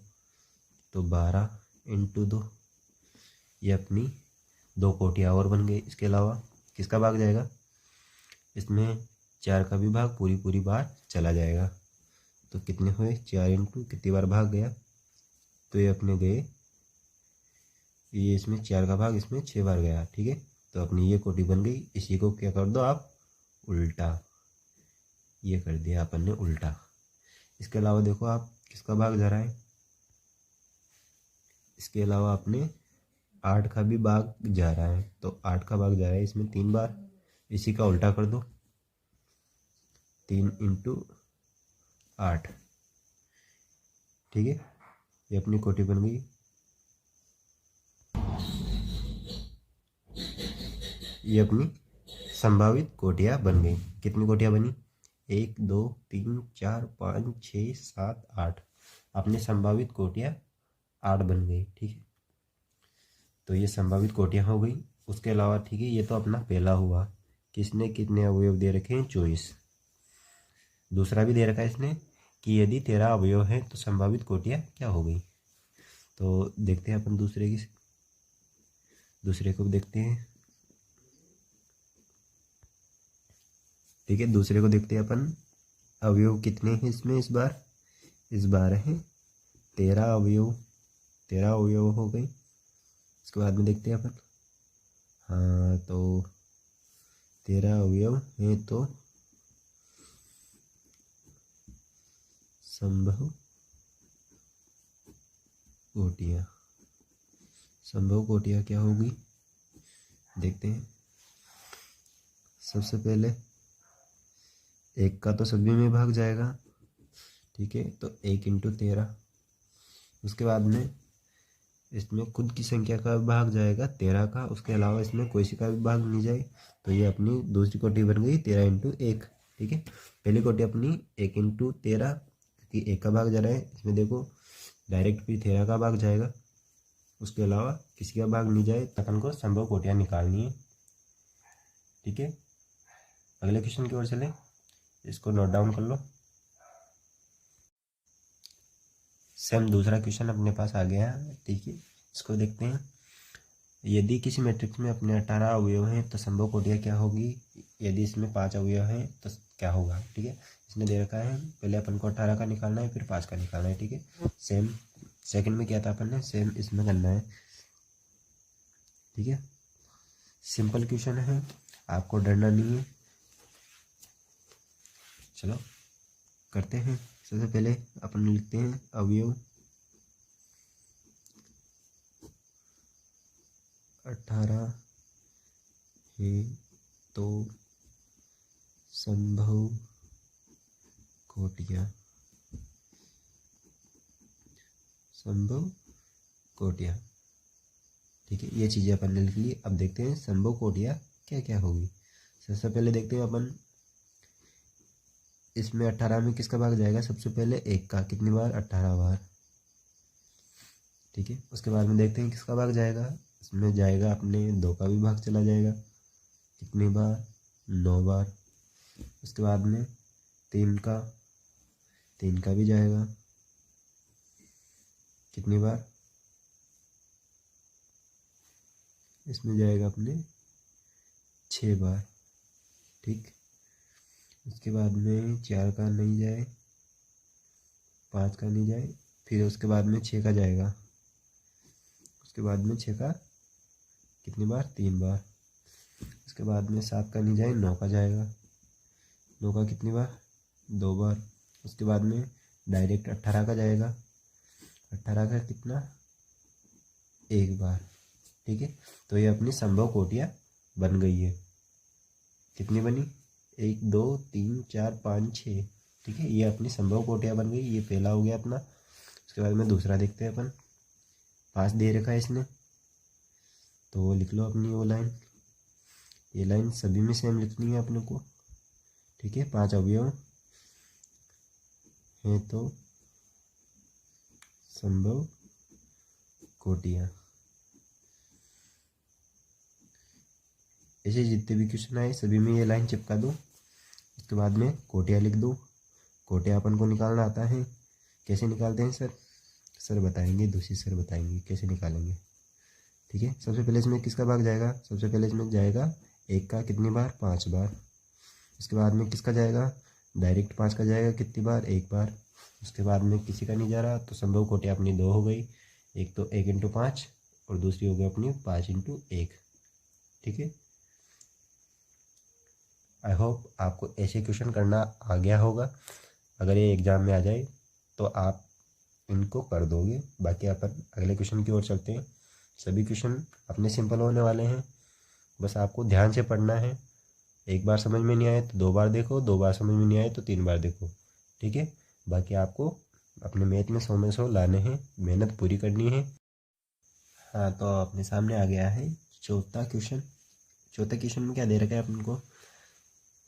तो 12 × 2, ये अपनी 2 कोटियाँ और बन गई। इसके अलावा किसका भाग जाएगा, इसमें 4 का भी भाग पूरी पूरी बार चला जाएगा, तो कितने हुए, 4 इंटू कितनी बार भाग गया, तो ये अपने गए, ये इसमें 4 का भाग इसमें 6 बार गया। ठीक है, तो अपनी ये कोटि बन गई। इसी को क्या कर दो आप, उल्टा, ये कर दिया अपन ने उल्टा। इसके अलावा देखो आप किसका भाग जा रहा है, इसके अलावा अपने 8 का भी भाग जा रहा है, तो 8 का भाग जा रहा है इसमें 3 बार, इसी का उल्टा कर दो, 3 × 8। ठीक है, ये अपनी कोटि बन गई। ये अपनी संभावित कोटियाँ बन गई। कितनी कोटियाँ बनी, 1 2 3 4 5 6 7 8, अपनी संभावित कोटियाँ 8 बन गई। ठीक है, तो ये संभावित कोटियाँ हो गई। उसके अलावा ठीक है, ये तो अपना पहला हुआ, किसने कितने अवयव दे रखे हैं, 24। दूसरा भी दे रखा है इसने कि यदि 13 अवयव हैं तो संभावित कोटियाँ क्या हो गई। तो देखते हैं अपन दूसरे को देखते हैं। ठीक है, दूसरे को देखते हैं अपन, अवयव कितने हैं इसमें, इस बार है 13 अवयव, 13 अवयव हो गए। इसके बाद में देखते हैं अपन, हाँ तो 13 अवयव हैं तो संभव कोटियाँ, संभव कोटियाँ क्या होगी, देखते हैं। सबसे पहले 1 का तो सभी में भाग जाएगा। ठीक है, तो 1 × 13। उसके बाद में इसमें खुद की संख्या का भाग जाएगा 13 का, उसके अलावा इसमें कोई सी का भी भाग नहीं जाए, तो ये अपनी दूसरी कोटि बन गई 13 इंटू 1। ठीक है, पहली कोटि अपनी 1 इंटू 13 की 1 का भाग जा रहा है, इसमें देखो डायरेक्ट भी 13 का भाग जाएगा, उसके अलावा किसी का भाग नहीं जाए। अपन को संभव कोटियाँ निकालनी है। ठीक है, अगले क्वेश्चन की ओर चले, इसको नोट डाउन कर लो। सेम दूसरा क्वेश्चन अपने पास आ गया है। ठीक है, इसको देखते हैं। यदि किसी मैट्रिक्स में अपने 18 अवयव हैं तो संभव कोटियाँ क्या होगी, यदि इसमें 5 अवयव हैं तो क्या होगा। ठीक है, इसने दे रखा है, पहले अपन को 18 का निकालना है, फिर 5 का निकालना है। ठीक है, सेम सेकंड में क्या था अपन ने, सेम इसमें करना है। ठीक है, सिंपल क्वेश्चन है, आपको डरना नहीं है। चलो करते हैं। सबसे पहले अपन लिखते हैं अवयव 18 है तो संभव कोटियाँ, संभव कोटियाँ। ठीक है, ये चीज़ें अपन ने लिख ली। अब देखते हैं संभव कोटियाँ क्या क्या होगी। सबसे पहले देखते हैं अपन, इसमें 18 में किसका भाग जाएगा, सबसे पहले 1 का, कितनी बार, 18 बार। ठीक है, उसके बाद में देखते हैं किसका भाग जाएगा, इसमें जाएगा अपने 2 का भी भाग चला जाएगा, कितनी बार, 9 बार। उसके बाद में 3 का भी जाएगा, कितनी बार, इसमें जाएगा अपने 6 बार। ठीक, उसके बाद में 4 का नहीं जाए, 5 का नहीं जाए, फिर उसके बाद में 6 का जाएगा, उसके बाद में 6 का कितनी बार, 3 बार। उसके बाद में 7 का नहीं जाए, 9 का जाएगा, 9 का कितनी बार, 2 बार। उसके बाद में डायरेक्ट 18 का जाएगा, 18 का कितना, 1 बार। ठीक है, तो ये अपनी संभव कोटियाँ बन गई है। कितनी बनी, 1 2 3 4 5 6। ठीक है, ये अपनी संभव कोटियाँ बन गई, ये पहला हो गया अपना। उसके बाद में दूसरा देखते हैं अपन, 5 दे रखा है इसने, तो वो लिख लो अपनी वो लाइन, ये लाइन सभी में सेम लिखनी है अपने को। ठीक है, 5 अवयव हैं तो संभव कोटियाँ। ऐसे जितने भी क्वेश्चन आए सभी में ये लाइन चिपका दो। उसके बाद में कोटियाँ लिख दो। कोटियाँ अपन को निकालना आता है, कैसे निकालते हैं सर बताएंगे, दूसरी सर बताएंगे कैसे निकालेंगे। ठीक है, सबसे पहले इसमें किसका भाग जाएगा, सबसे पहले इसमें जाएगा 1 का, कितनी बार, 5 बार। उसके बाद में किसका जाएगा, डायरेक्ट 5 का जाएगा, कितनी बार, 1 बार। उसके बाद में किसी का नहीं जा रहा, तो संभव कोटियाँ अपनी 2 हो गई, एक तो 1 इंटू 5 और दूसरी हो गई अपनी 5 इंटू 1। ठीक है, आई होप आपको ऐसे क्वेश्चन करना आ गया होगा। अगर ये एग्ज़ाम में आ जाए तो आप इनको कर दोगे। बाकी अपन अगले क्वेश्चन की ओर चलते हैं। सभी क्वेश्चन अपने सिंपल होने वाले हैं, बस आपको ध्यान से पढ़ना है। एक बार समझ में नहीं आए तो 2 बार देखो, 2 बार समझ में नहीं आए तो 3 बार देखो। ठीक है, बाकी आपको अपने मैथ में 100 में 100 लाने हैं, मेहनत पूरी करनी है। हाँ, तो अपने सामने आ गया है चौथा क्वेश्चन। चौथे क्वेश्चन में क्या दे रखा है अपन को,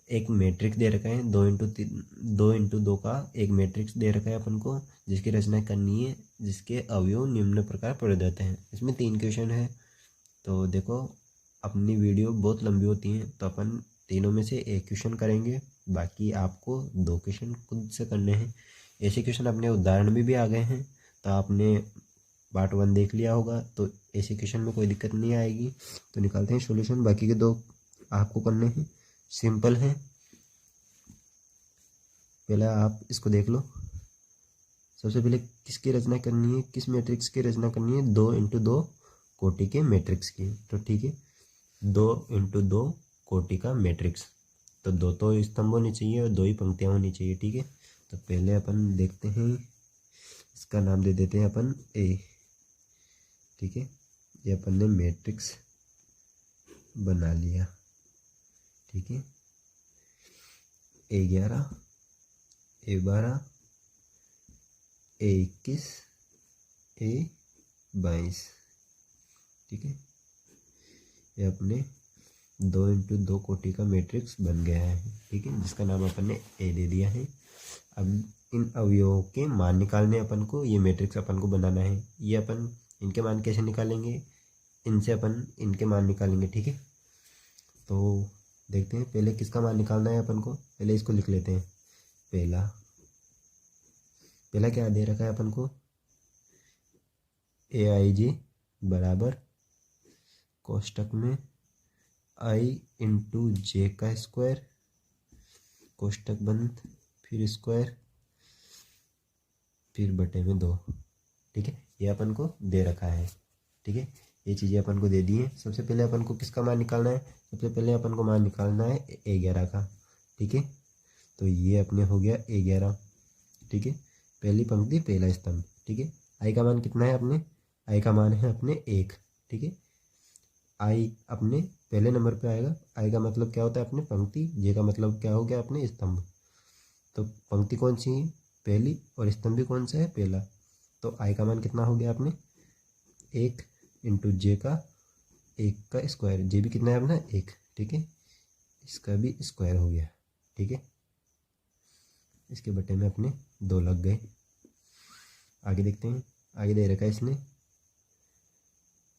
एक मैट्रिक्स दे रखा है, 2 इंटू 2 का एक मैट्रिक्स दे रखा है अपन को, जिसकी रचना करनी है, जिसके अवयव निम्न प्रकार प्रदत्त हैं। इसमें 3 क्वेश्चन है। तो देखो अपनी वीडियो बहुत लंबी होती है, तो अपन तीनों में से एक क्वेश्चन करेंगे, बाकी आपको 2 क्वेश्चन खुद से करने हैं। ऐसे क्वेश्चन अपने उदाहरण में भी आ गए हैं, तो आपने पार्ट 1 देख लिया होगा, तो ऐसे क्वेश्चन में कोई दिक्कत नहीं आएगी। तो निकालते हैं सॉल्यूशन। बाकी के 2 आपको करने हैं, सिंपल है। पहले आप इसको देख लो। सबसे पहले किसकी रचना करनी है, किस मैट्रिक्स की रचना करनी है, 2 इंटू 2 कोटि के मैट्रिक्स की। तो ठीक है, 2 इंटू 2 कोटि का मैट्रिक्स, तो 2 तो स्तंभ होने चाहिए और 2 ही पंक्तियाँ होनी चाहिए। ठीक है, तो पहले अपन देखते हैं, इसका नाम दे देते हैं अपन ए। ठीक है, ये अपन ने मैट्रिक्स बना लिया। ठीक है, A11, A12, A21, A22, 22, ठीक है। ये अपने 2x2 कोटि का मैट्रिक्स बन गया है, ठीक है, जिसका नाम अपन ने ए दे दिया है। अब इन अवयवों के मान निकालने अपन को, ये मैट्रिक्स अपन को बनाना है। ये अपन इनके मान कैसे निकालेंगे, इनसे अपन इनके मान निकालेंगे, ठीक है। तो देखते हैं पहले किसका मान निकालना है अपन को, पहले इसको लिख लेते हैं। पहला क्या दे रखा है अपन को, AIJ बराबर कोष्टक में I इंटू जे का स्क्वायर, कोष्टक बंद, फिर स्क्वायर, फिर बटे में 2, ठीक है। ये अपन को दे रखा है, ठीक है। ये चीज़ें अपन को दे दी हैं। सबसे पहले अपन को किसका मान निकालना है, सबसे पहले अपन को मान निकालना है A11 का, ठीक है। तो ये अपने हो गया A11, ठीक है, पहली पंक्ति पहला स्तंभ, ठीक है। आई का मान कितना है अपने, आई का मान है अपने 1, ठीक है। आई अपने पहले नंबर पे आएगा। आई का मतलब क्या होता है अपने पंक्ति, जे का मतलब क्या हो गया अपने स्तंभ। तो पंक्ति कौन सी है, पहली, और स्तंभ भी कौन सा है, पहला। तो आई का मान कितना हो गया अपने 1 इंटू जे का 1 का स्क्वायर, जे भी कितना है अपना 1, ठीक है, इसका भी स्क्वायर हो गया, ठीक है। इसके बटे में अपने 2 लग गए। आगे देखते हैं, आगे दे रखा है इसने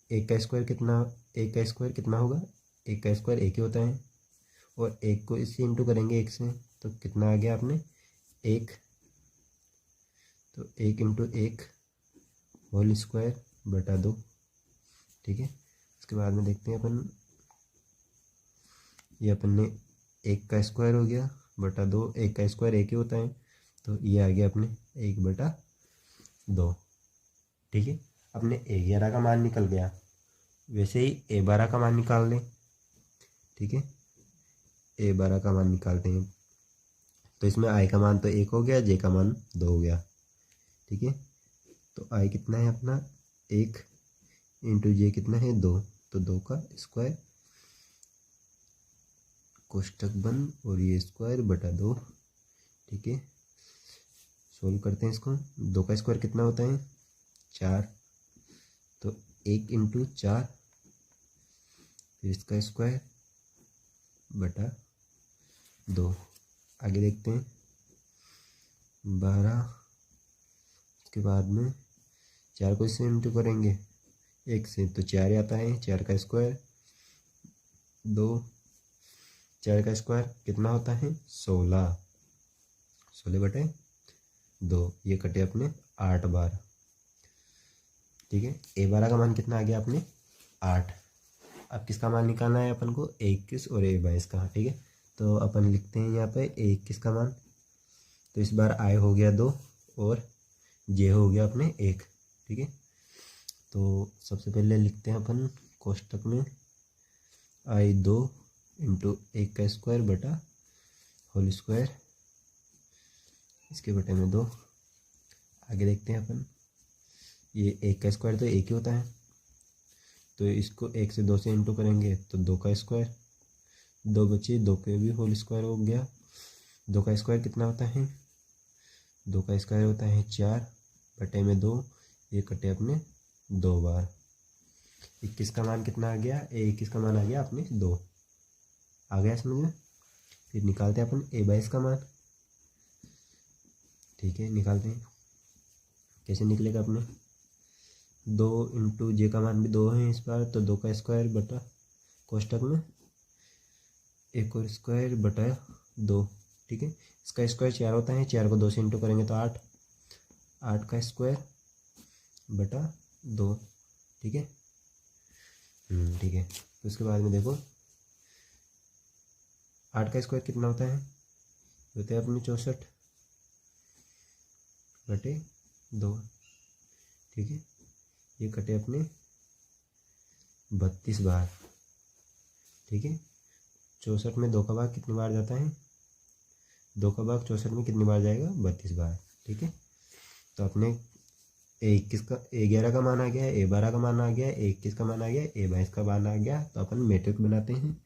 1 का स्क्वायर कितना, 1 का स्क्वायर कितना होगा, 1 का स्क्वायर 1 ही होता है, और 1 को इससे इंटू करेंगे 1 से, तो कितना आ गया अपने 1, तो 1 इंटू 1 होल स्क्वायर बटा 2, ठीक है। उसके बाद में देखते हैं अपन, ये अपन ने 1 का स्क्वायर हो गया बटा 2, 1 का स्क्वायर 1 ही होता है, तो ये आ गया अपने 1 बटा 2, ठीक है। अपने A11 का मान निकल गया। वैसे ही A12 का मान निकाल लें, ठीक है। A12 का मान निकालते हैं, तो इसमें I का मान तो 1 हो गया, J का मान 2 हो गया, ठीक है। तो I कितना है अपना 1 इंटू J कितना है 2, तो 2 का स्क्वायर, कोष्टक बंद, और ये स्क्वायर बटा 2, ठीक है। सोल्व करते हैं इसको। 2 का स्क्वायर कितना होता है 4, तो 1 इंटू 4, फिर इसका स्क्वायर बटा 2। आगे देखते हैं 12, उसके बाद में 4 को इससे इंटू करेंगे 1 से, तो 4 आता है, 4 का स्क्वायर 2, 4 का स्क्वायर कितना होता है 16, 16 बटे 2, ये कटे अपने 8 बार, ठीक है। A12 का मान कितना आ गया अपने 8। अब किसका मान निकालना है अपन को, A21 और A22 का, ठीक है। तो अपन लिखते हैं यहाँ पे A21 का मान, तो इस बार I हो गया 2 और J हो गया अपने 1, ठीक है। तो सबसे पहले लिखते हैं अपन कोष्टक में I 2 इंटू 1 का स्क्वायर बटा होल स्क्वायर, इसके बटे में 2। आगे देखते हैं अपन, ये 1 का स्क्वायर तो 1 ही होता है, तो इसको 1 से 2 से इंटू करेंगे तो 2 का स्क्वायर, 2 बचे, 2 के भी होल स्क्वायर हो गया। 2 का स्क्वायर कितना होता है, 2 का स्क्वायर होता है 4 बटे में 2, ये कटे अपने 2 बार। 21 का मान कितना आ गया, 21 का मान आ गया अपने 2, आ गया समझ में। फिर निकालते हैं अपन A22 का मान, ठीक है, निकालते हैं। कैसे निकलेगा अपने 2 इंटू J का मान भी 2 है इस बार, तो 2 का स्क्वायर बटा कोष्टक में 1 और स्क्वायर बटा 2, ठीक है। इसका स्क्वायर 4 होता है, 4 को 2 से इंटू करेंगे तो 8, 8 का स्क्वायर बटा 2, ठीक है। ठीक है। तो उसके बाद में देखो 8 का स्क्वायर कितना होता है, होता है अपने 64 बटे 2, ठीक है। ये कटे अपने 32 बार, ठीक है। 64 में 2 का भाग कितनी बार जाता है, 2 का भाग 64 में कितनी बार जाएगा 32 बार, ठीक है। तो अपने A21 का, A11 का मान आ गया, A12 का मान आ गया, A21 का मान आ गया, A22 का मान आ गया। तो अपन मैट्रिक्स बनाते हैं।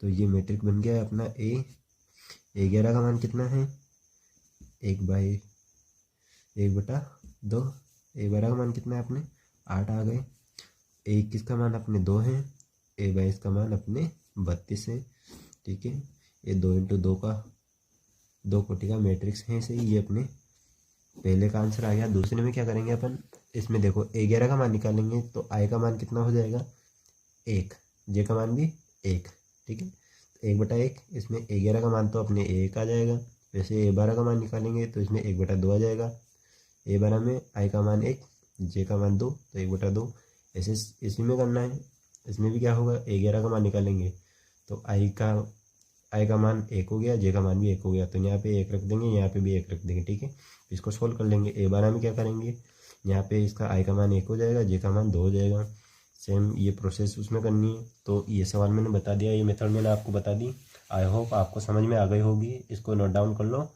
तो ये मैट्रिक्स बन गया अपना A11 का मान कितना है 1/1 बटा 2, A12 का मान कितना है अपने 8 आ गए। A21 का मान अपने 2 है, A22 का मान अपने 32 है। ठीक है, ये 2 इंटू 2 का 2 कोटि का मैट्रिक्स है। सही, ये अपने पहले का आंसर आ गया। दूसरे में क्या करेंगे अपन, इसमें देखो A11 का मान निकालेंगे तो I का मान कितना हो जाएगा 1, J का मान भी 1। ठीक है, 1/1, इसमें A11 का मान तो अपने 1 आ जाएगा। वैसे A12 का मान निकालेंगे तो इसमें 1/2 आ जाएगा। A12 में I का मान 1, J का मान 2, तो 1/2। ऐसे इसी में करना है। इसमें भी क्या होगा, A11 का मान निकालेंगे तो I का मान 1 हो गया, J का मान भी 1 हो गया, तो यहाँ पे 1 रख देंगे, यहाँ पे भी 1 रख देंगे। ठीक है, इसको सोल्व कर लेंगे। A12 में क्या करेंगे, यहाँ पे इसका I का मान 1 हो जाएगा, J का मान 2 हो जाएगा। सेम ये प्रोसेस उसमें करनी है। तो ये सवाल मैंने बता दिया, ये मेथड मैंने आपको बता दी। आई होप आपको समझ में आ गई होगी। इसको नोट डाउन कर लो।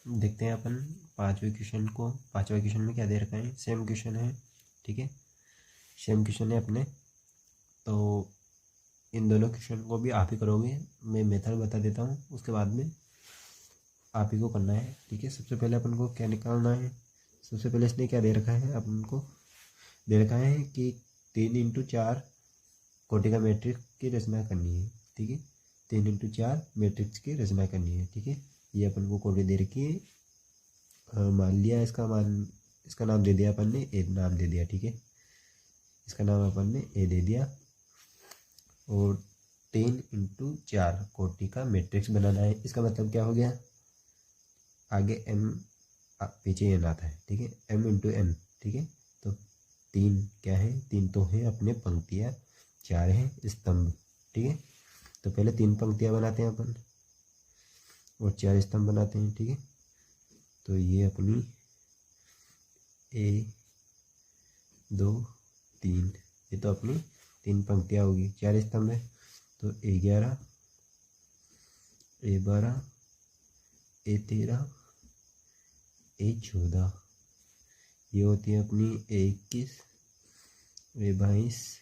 देखते हैं अपन पांचवें क्वेश्चन को। पांचवा क्वेश्चन में क्या दे रखा है, सेम क्वेश्चन है। ठीक है, सेम क्वेश्चन है अपने। तो इन दोनों क्वेश्चन को भी आप ही करोगे, मैं मेथड बता देता हूँ, उसके बाद में आप ही को करना है। ठीक है, सबसे पहले अपन को क्या निकालना है, सबसे पहले इसने क्या दे रखा है, अपन को दे रखा है कि 3 इंटू 4 कोटि का मैट्रिक्स की रचना करनी है। ठीक है, 3 इंटू 4 मैट्रिक्स की रचना करनी है। ठीक है, ये अपन को कोटि दे रखी है। मान लिया इसका नाम दे दिया अपन ने, ए नाम दे दिया। ठीक है, इसका नाम अपन ने ए दे दिया। और 3 इंटू 4 कोटि का मैट्रिक्स बनाना है। इसका मतलब क्या हो गया, आगे m पीछे n आता है। ठीक है, m इंटू n। ठीक है, तो 3 क्या है, 3 तो है अपने पंक्तियाँ, 4 है स्तंभ। ठीक है, तो पहले 3 पंक्तियाँ बनाते हैं अपन और 4 स्तंभ बनाते हैं। ठीक है, तो ये अपनी 1 2 3, ये तो अपनी 3 पंक्तियाँ होगी, 4 स्तंभ है। तो A11 A12 A13 A14, ये होती है अपनी A21 A22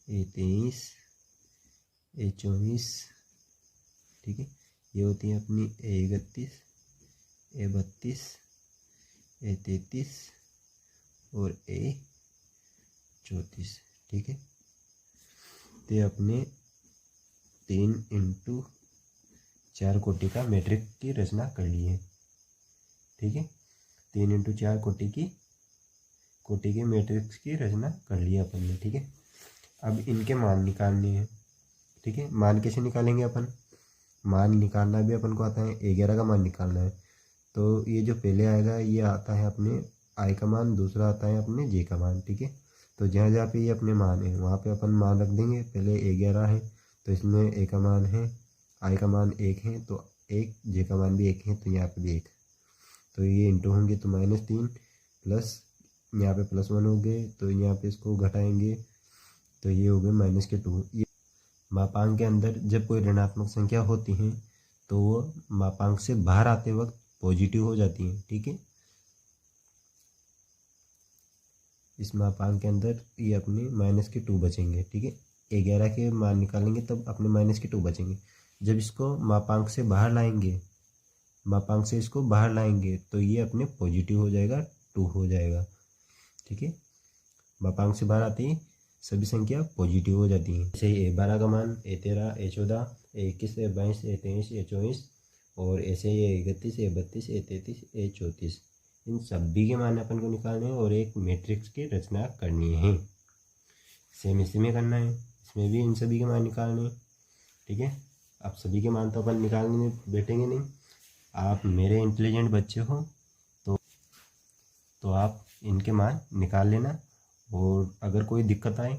A23 A24। ठीक है, ये होती है अपनी A31 A32 A33 और A34। ठीक है, तो ये अपने 3 इंटू 4 कोटि का मैट्रिक्स की रचना कर ली है। ठीक है, 3 इंटू 4 कोटि के मैट्रिक्स की रचना कर लिया अपन ने। ठीक है, अब इनके मान निकालने हैं। ठीक है, मान कैसे निकालेंगे अपन, मान निकालना भी अपन को आता है। A11 का मान निकालना है तो ये जो पहले आएगा ये आता है अपने I का मान, दूसरा आता है अपने J का मान। ठीक है, तो जहाँ जहाँ पे ये अपने मान है वहाँ पे अपन मान रख देंगे। पहले A11 है तो इसमें A का मान है, I का मान 1 है तो 1, J का मान भी 1 है तो यहाँ पे भी 1, तो ये इंटू होंगे तो -3 प्लस यहाँ पे +1 हो गए, तो यहाँ पे इसको घटाएंगे तो ये हो गए -2। ये मापांक के अंदर जब कोई ऋणात्मक संख्या होती है तो वो मापांक से बाहर आते वक्त पॉजिटिव हो जाती है। ठीक है, इस मापांक के अंदर ये अपने -2 बचेंगे। ठीक है, 11 के मान निकालेंगे तब अपने -2 बचेंगे। जब इसको मापांक से बाहर लाएंगे, मापांक से इसको बाहर लाएंगे तो ये अपने पॉजिटिव हो जाएगा, 2 हो जाएगा। ठीक है, मापांक से बाहर आते ही सभी संख्या पॉजिटिव हो जाती हैं। जैसे A12 का मान A13 A14 A21 A22 A23 A24 और ऐसे ही A31 A32 A33 A34, इन सभी के मान अपन को निकालने हैं और एक मैट्रिक्स की रचना करनी है। सेम इसी में करना है, इसमें भी इन सभी के मान निकालने हैं। ठीक है, अब सभी के मान तो अपन निकालने में बैठेंगे नहीं, आप मेरे इंटेलिजेंट बच्चे हो तो आप इनके मान निकाल लेना। और अगर कोई दिक्कत आए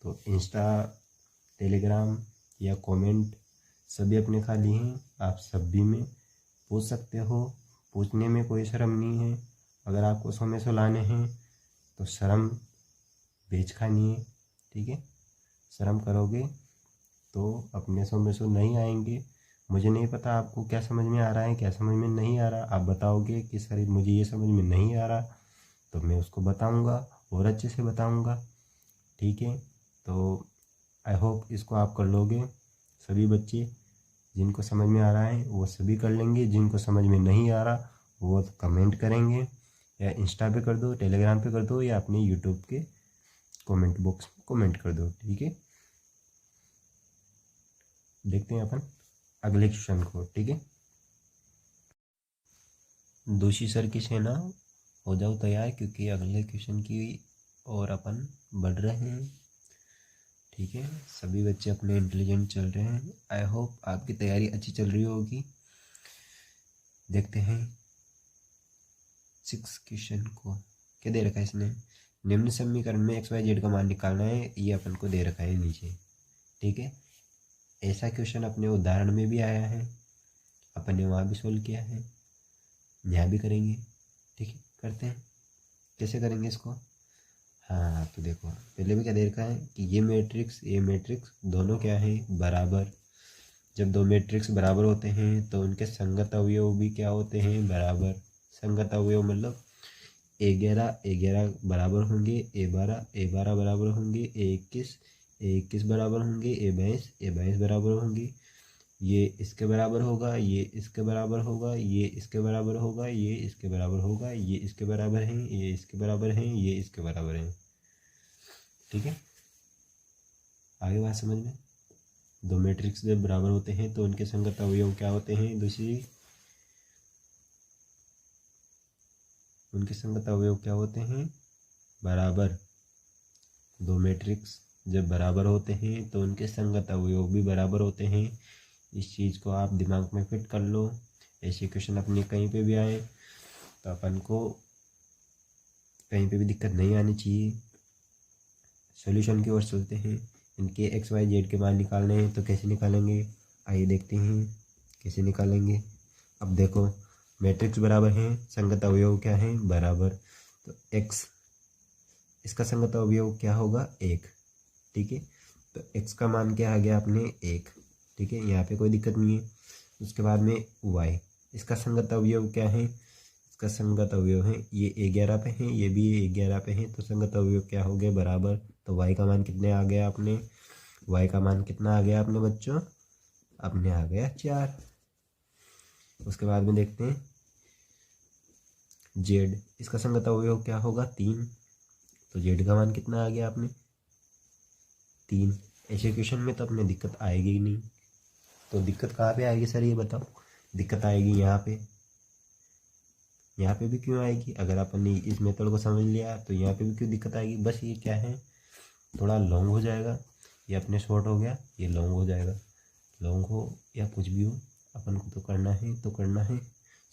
तो इंस्टा टेलीग्राम या कमेंट सभी अपने खाली हैं, आप सभी में पूछ सकते हो, पूछने में कोई शर्म नहीं है। अगर आपको 100 में 100 लाने हैं तो शर्म बेच खानी है। ठीक है, शर्म करोगे तो अपने 100 में 100 नहीं आएंगे। मुझे नहीं पता आपको क्या समझ में आ रहा है, क्या समझ में नहीं आ रहा। आप बताओगे कि सर मुझे ये समझ में नहीं आ रहा, तो मैं उसको बताऊंगा और अच्छे से बताऊंगा। ठीक है, तो आई होप इसको आप कर लोगे। सभी बच्चे जिनको समझ में आ रहा है वो सभी कर लेंगे, जिनको समझ में नहीं आ रहा वो कमेंट करेंगे या इंस्टा पे कर दो, टेलीग्राम पे कर दो, या अपने यूट्यूब के कमेंट बॉक्स में कमेंट कर दो। ठीक है, देखते हैं अपन अगले क्वेश्चन को। ठीक है, दोषी सर की सेना हो जाओ तैयार, क्योंकि अगले क्वेश्चन की ओर अपन बढ़ रहे हैं। ठीक है, सभी बच्चे अपने इंटेलिजेंट चल रहे हैं। आई होप आपकी तैयारी अच्छी चल रही होगी। देखते हैं 6 क्वेश्चन को। क्या दे रखा है इसने? निम्न समीकरण में एक्स वाई जेड का मान निकालना है, ये अपन को दे रखा है नीचे। ठीक है, ऐसा क्वेश्चन अपने उदाहरण में भी आया है, अपन ने वहाँ भी सोल्व किया है, यहाँ भी करेंगे। ठीक है, करते हैं। कैसे करेंगे इसको? हाँ, तो देखो पहले भी क्या दे रखा है कि ये मैट्रिक्स दोनों क्या है, बराबर। जब दो मैट्रिक्स बराबर होते हैं तो उनके संगत अवयव भी क्या होते हैं, बराबर। संगत अवयव मतलब A11 बराबर होंगे, A12 बराबर होंगे, A21 बराबर होंगे, A22 बराबर होंगे। ये इसके बराबर होगा, ये इसके बराबर होगा, ये इसके बराबर होगा, ये इसके बराबर होगा, ये इसके बराबर हैं, ये इसके बराबर हैं, ये इसके बराबर हैं। ठीक है, आगे बात समझ में। दो मैट्रिक्स जब बराबर होते हैं तो उनके संगत अवयव क्या होते हैं, उनके संगत अवयव क्या होते हैं, बराबर। दो मैट्रिक्स जब बराबर होते हैं तो उनके संगत अवयव भी बराबर होते हैं। इस चीज़ को आप दिमाग में फिट कर लो। ऐसे क्वेश्चन अपने कहीं पे भी आए तो अपन को कहीं पे भी दिक्कत नहीं आनी चाहिए। सॉल्यूशन की ओर चलते हैं। इनके एक्स वाई जेड के मान निकालने हैं, तो कैसे निकालेंगे, आइए देखते हैं कैसे निकालेंगे। अब देखो मैट्रिक्स बराबर हैं, संगत अवयव क्या है, बराबर। तो एक्स, इसका संगत अवयव क्या होगा, 1। ठीक है, तो एक्स का मान क्या आ गया अपने, 1। ठीक है, यहाँ पे कोई दिक्कत नहीं है। उसके बाद में वाई, इसका संगत अवयव क्या है, इसका संगत अवयव है ये A11 पे है, ये भी A11 पे है, तो संगत अवयव क्या हो गया, बराबर। तो वाई का मान कितने आ गया अपने, वाई का मान कितना आ गया अपने बच्चों, अपने आ गया 4। उसके बाद में देखते हैं जेड, इसका संगत अवयव क्या होगा, 3। तो जेड का मान कितना आ गया अपने, 3। ऐसे क्वेश्चन में तो अपने दिक्कत आएगी ही नहीं। तो दिक्कत कहाँ पे आएगी सर, ये बताओ। दिक्कत आएगी यहाँ पे। यहाँ पे भी क्यों आएगी, अगर अपन ने इस मेथड को समझ लिया तो यहाँ पे भी क्यों दिक्कत आएगी। बस ये क्या है, थोड़ा लॉन्ग हो जाएगा। ये अपने शॉर्ट हो गया, ये लॉन्ग हो जाएगा। लॉन्ग हो या कुछ भी हो, अपन को तो करना है, तो करना है।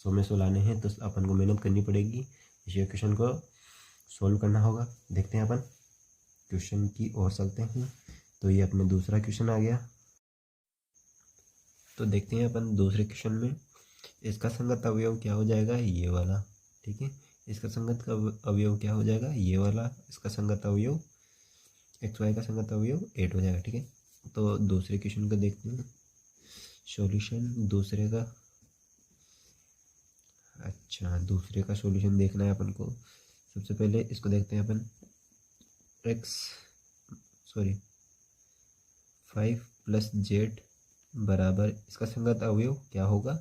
100 में 100 लाने हैं तो अपन को मेहनत करनी पड़ेगी। इस क्वेश्चन को सोल्व करना होगा। देखते हैं अपन क्वेश्चन की ओर चलते हैं। तो ये अपने दूसरा क्वेश्चन आ गया। तो देखते हैं अपन दूसरे क्वेश्चन में इसका संगत अवयव क्या हो जाएगा, ये वाला। ठीक है, इसका संगत का अवयव क्या हो जाएगा, ये वाला। इसका संगत अवयव एक्स वाई का संगत अवयव 8 हो जाएगा। ठीक है, तो दूसरे क्वेश्चन को देखते हैं सॉल्यूशन दूसरे का। अच्छा, दूसरे का सॉल्यूशन देखना है अपन को। सबसे पहले इसको देखते हैं अपन। 5 + z बराबर, इसका संगत अवयव क्या होगा,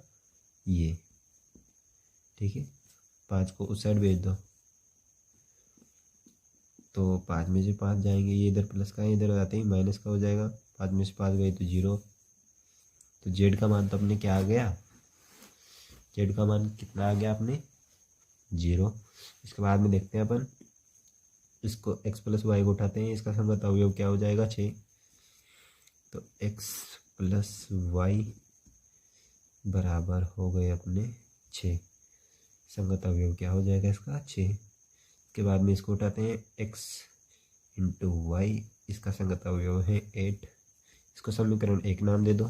ये। ठीक है, 5 को उस साइड भेज दो तो 5 में से 5 जाएंगे, ये इधर प्लस का है, इधर आते ही माइनस का हो जाएगा। 5 में से 5 गए तो 0। तो जेड का मान तो अपने क्या आ गया, जेड का मान कितना आ गया अपने, 0। इसके बाद में देखते हैं अपन इसको x + y को उठाते हैं, इसका संगत अवयव क्या हो जाएगा, 6। तो x + y बराबर हो गए अपने 6। संगत अवयव क्या हो जाएगा इसका, 6। के बाद में इसको उठाते हैं x × y, इसका संगत अवयव है 8। इसको समीकरण 1 नाम दे दो।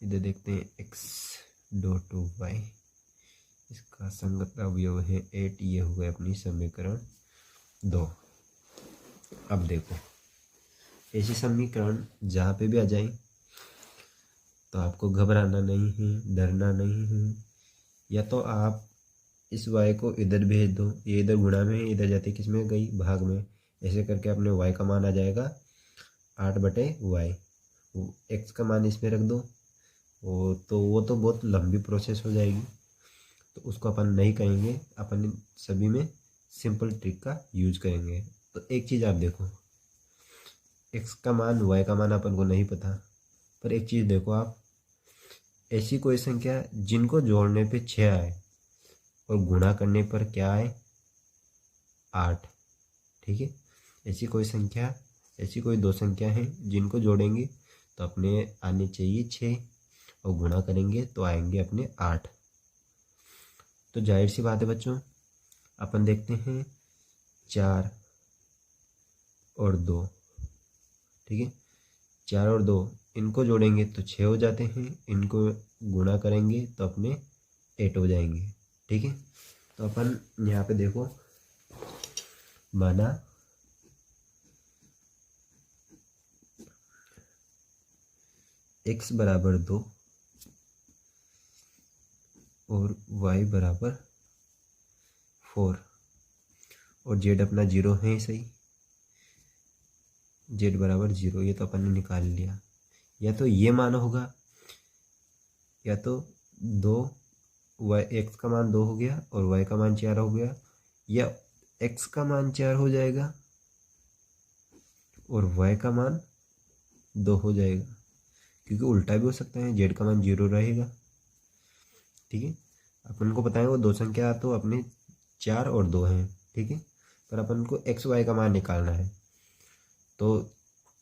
इधर देखते हैं x.y, इसका संगत अवयव है 8। ये हो गया अपनी समीकरण 2। अब देखो ऐसे समीकरण जहाँ पे भी आ जाए तो आपको घबराना नहीं है, डरना नहीं है। या तो आप इस y को इधर भेज दो, ये इधर गुणा में है, इधर जाती किस में गई, भाग में। ऐसे करके अपने y का मान आ जाएगा 8/y। x का मान इसमें रख दो। वो तो बहुत लंबी प्रोसेस हो जाएगी। तो उसको अपन नहीं करेंगे, अपन सभी में सिंपल ट्रिक का यूज करेंगे। तो एक चीज़ आप देखो, x का मान y का मान अपन को नहीं पता, पर एक चीज़ देखो आप, ऐसी कोई संख्या जिनको जोड़ने पे 6 आए और गुणा करने पर क्या आए 8, ठीक है। ऐसी कोई संख्या, ऐसी कोई दो संख्या हैं जिनको जोड़ेंगे तो अपने आने चाहिए 6 और गुणा करेंगे तो आएंगे अपने 8। तो जाहिर सी बात है बच्चों, अपन देखते हैं 4 और 2, ठीक है। 4 और 2 इनको जोड़ेंगे तो 6 हो जाते हैं, इनको गुणा करेंगे तो अपने 8 हो जाएंगे, ठीक है। तो अपन यहाँ पे देखो, माना x बराबर 2 और y बराबर 4 और z अपना 0 है, सही, z बराबर 0, ये तो अपन ने निकाल लिया। या तो ये मान होगा, या तो 2 x का मान 2 हो गया और y का मान 4 हो गया, या x का मान 4 हो जाएगा और y का मान 2 हो जाएगा, क्योंकि उल्टा भी हो सकता है, z का मान 0 रहेगा, ठीक है। अपन को पता है वो दो संख्या तो अपने 4 और 2 हैं, ठीक है, पर अपन को x y का मान निकालना है। तो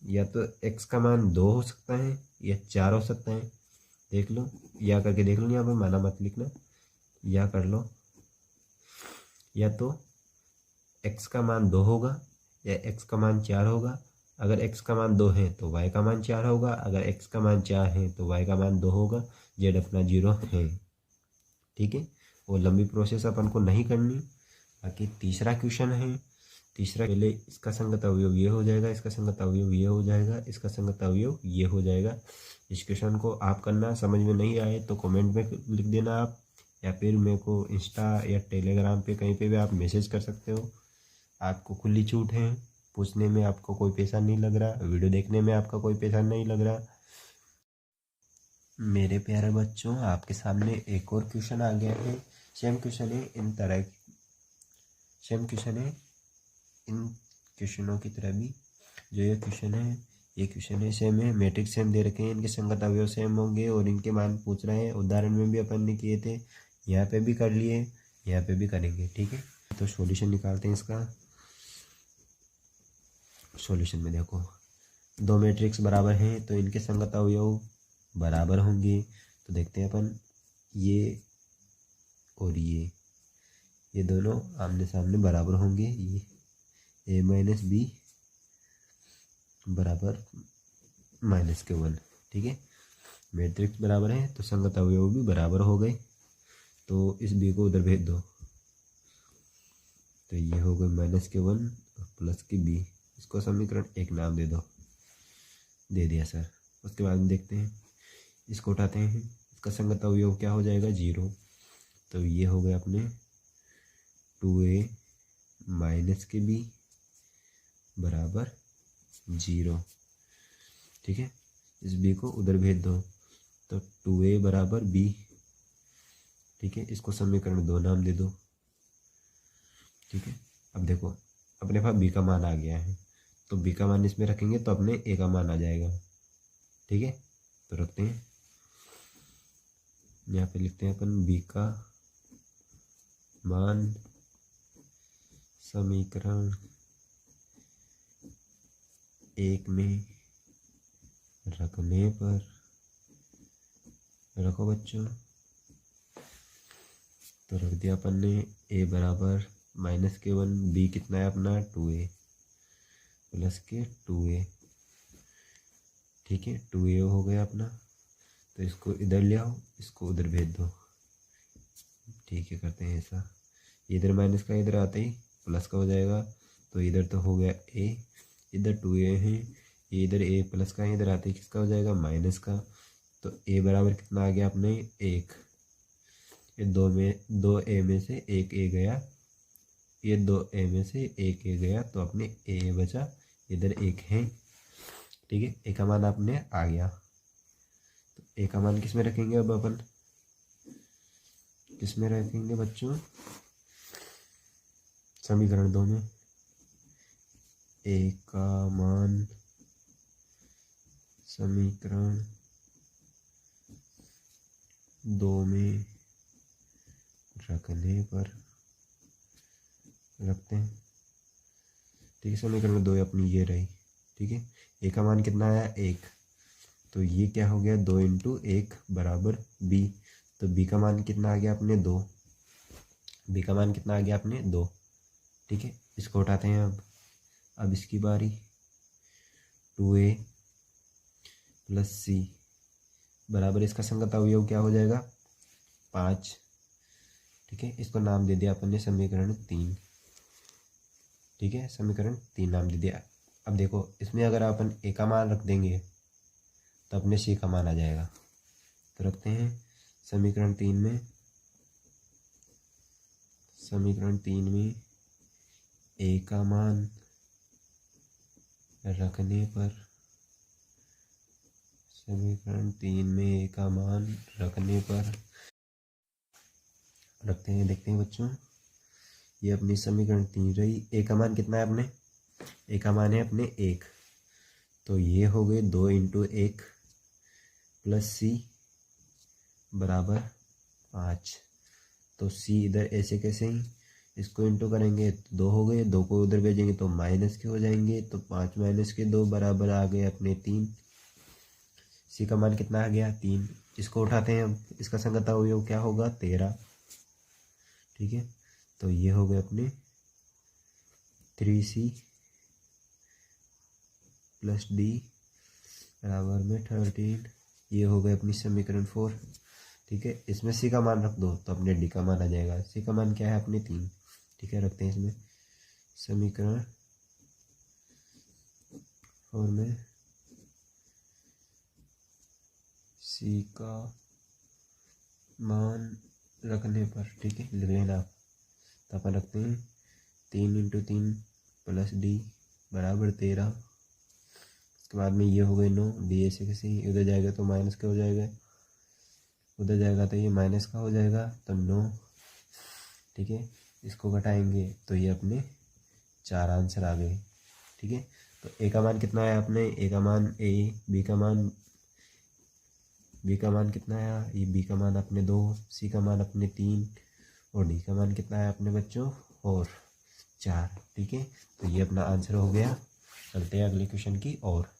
या तो x का मान 2 हो सकता है या 4 हो सकता है, देख लो, या करके देख लो, यहाँ पे माना मत लिखना, या कर लो। या तो x का मान 2 होगा या x का मान 4 होगा। अगर x का मान 2 है तो y का मान 4 होगा, अगर x का मान 4 है तो y का मान 2 होगा, z अपना 0 है, ठीक है। वो लंबी प्रोसेस अपन को नहीं करनी। बाकी तीसरा क्वेश्चन है, तीसरा पहले इसका संगत अवयव ये हो जाएगा, इसका संगत अवयव ये हो जाएगा, इसका संगत अवयव ये हो जाएगा। इस क्वेश्चन को आप करना, समझ में नहीं आए तो कमेंट में लिख देना आप, या फिर मेरे को इंस्टा या टेलीग्राम पे कहीं पे भी आप मैसेज कर सकते हो। आपको खुली छूट है, पूछने में आपको कोई पैसा नहीं लग रहा, वीडियो देखने में आपका कोई पैसा नहीं लग रहा। मेरे प्यारे बच्चों, आपके सामने एक और क्वेश्चन आ गया है। सेम क्वेश्चन है, इन तरह सेम क्वेश्चन है, इन क्वेश्चनों की तरह भी जो ये क्वेश्चन है, ये क्वेश्चन है सेम है, मैट्रिक्स सेम दे रखे हैं, इनके संगत अवयव सेम होंगे और इनके मान पूछ रहे हैं। उदाहरण में भी अपन ने किए थे, यहाँ पे भी कर लिए, यहाँ पे भी करेंगे, ठीक है। तो सॉल्यूशन निकालते हैं इसका। सॉल्यूशन में देखो, दो मैट्रिक्स बराबर हैं तो इनके संगत अवयव बराबर होंगे। तो देखते हैं अपन, ये और ये दोनों आमने सामने बराबर होंगे। ये a माइनस बी बराबर -1, ठीक है। मैट्रिक्स बराबर है तो संगत अवयव भी बराबर हो गए। तो इस b को उधर भेज दो, तो ये हो गए -1 और प्लस के b, इसको समीकरण 1 नाम दे दो, दे दिया सर। उसके बाद में देखते हैं, इसको उठाते हैं, इसका संगत अवयव क्या हो जाएगा 0। तो ये हो गया अपने 2a माइनस के b बराबर 0, ठीक है। इस b को उधर भेज दो, तो 2a बराबर b, ठीक है। इसको समीकरण 2 नाम दे दो, ठीक है। अब देखो, अपने पास b का मान आ गया है, तो b का मान इसमें रखेंगे तो अपने a का मान आ जाएगा, ठीक है। तो रखते हैं, यहाँ पे लिखते हैं अपन b का मान समीकरण 1 में रखने पर, रखो बच्चों, तो रख दिया अपन ने a बराबर -1, b कितना है अपना 2a प्लस के 2a, ठीक है। 2a हो गया अपना, तो इसको इधर ले आओ, इसको उधर भेज दो, ठीक है। करते हैं ऐसा, इधर माइनस का इधर आते ही प्लस का हो जाएगा, तो इधर तो हो गया a, इधर 2a है, ये इधर a प्लस का है, इधर आते ही किसका हो जाएगा माइनस का। तो a बराबर कितना आ गया अपने 1, ये 2a में से 1a गया, ये 2a में से 1a गया, तो अपने a बचा, इधर 1 है, ठीक है। a का मान अपने आ गया, तो a का मान किस में रखेंगे अब अपन, किसमें रखेंगे बच्चों? समीकरण 2 में। ए का मान समीकरण 2 में रखने पर रखते हैं। ठीक है, समीकरण 2 अपनी ये रही। ठीक है, ए का मान कितना आया? 1। तो ये क्या हो गया? 2 इंटू 1 बराबर बी। तो बी का मान कितना आ गया अपने? 2। बी का मान कितना आ गया अपने? 2। ठीक है, इसको उठाते हैं अब इसकी बारी। 2a प्लस सी बराबर इसका संगत अवयव क्या हो जाएगा? 5। ठीक है, इसको नाम दे दिया अपन ने समीकरण 3। ठीक है, समीकरण 3 नाम दे दिया। अब देखो इसमें अगर अपन ए का मान रख देंगे तो अपने सी का मान आ जाएगा। तो रखते हैं समीकरण 3 में ए का मान रखने पर समीकरण 3 में ए का मान रखने पर रखते हैं। देखते हैं बच्चों, ये अपनी समीकरण 3 रही। ए का मान कितना है अपने? ए का मान है अपने 1। तो ये हो गए 2 इंटू 1 प्लस सी बराबर 5। तो सी इधर ऐसे कैसे ही इसको इंटू करेंगे तो 2 हो गए, 2 को उधर भेजेंगे तो माइनस के हो जाएंगे। तो 5 माइनस के 2 बराबर आ गए अपने 3। सी का मान कितना आ गया? 3। इसको उठाते हैं अब, इसका संगत अवयव क्या होगा? 13। ठीक है, तो ये हो गए अपने 3c प्लस डी बराबर में 13। ये हो गए अपनी समीकरण 4। ठीक है, इसमें सी का मान रख दो तो अपने डी का मान आ जाएगा। सी का मान क्या है अपने? 3। ठीक है, रखते हैं इसमें समीकरण 4 में सी का मान रखने पर। ठीक है, लिख लेना आप। तो अपन रखते हैं 3 इंटू 3 प्लस डी बराबर 13। उसके बाद में ये हो गए 9। डी ऐसे कैसे ही उधर जाएगा तो माइनस का हो जाएगा, उधर जाएगा तो ये माइनस का हो जाएगा, तो 9। ठीक है, इसको घटाएंगे तो ये अपने 4 आंसर आ गए। ठीक है, तो ए का मान कितना आया अपने? ए का मान ए, बी का मान कितना आया? ये बी का मान अपने 2, सी का मान अपने 3 और डी का मान कितना है अपने बच्चों? और 4। ठीक है, तो ये अपना आंसर हो गया। चलते हैं अगले क्वेश्चन की और।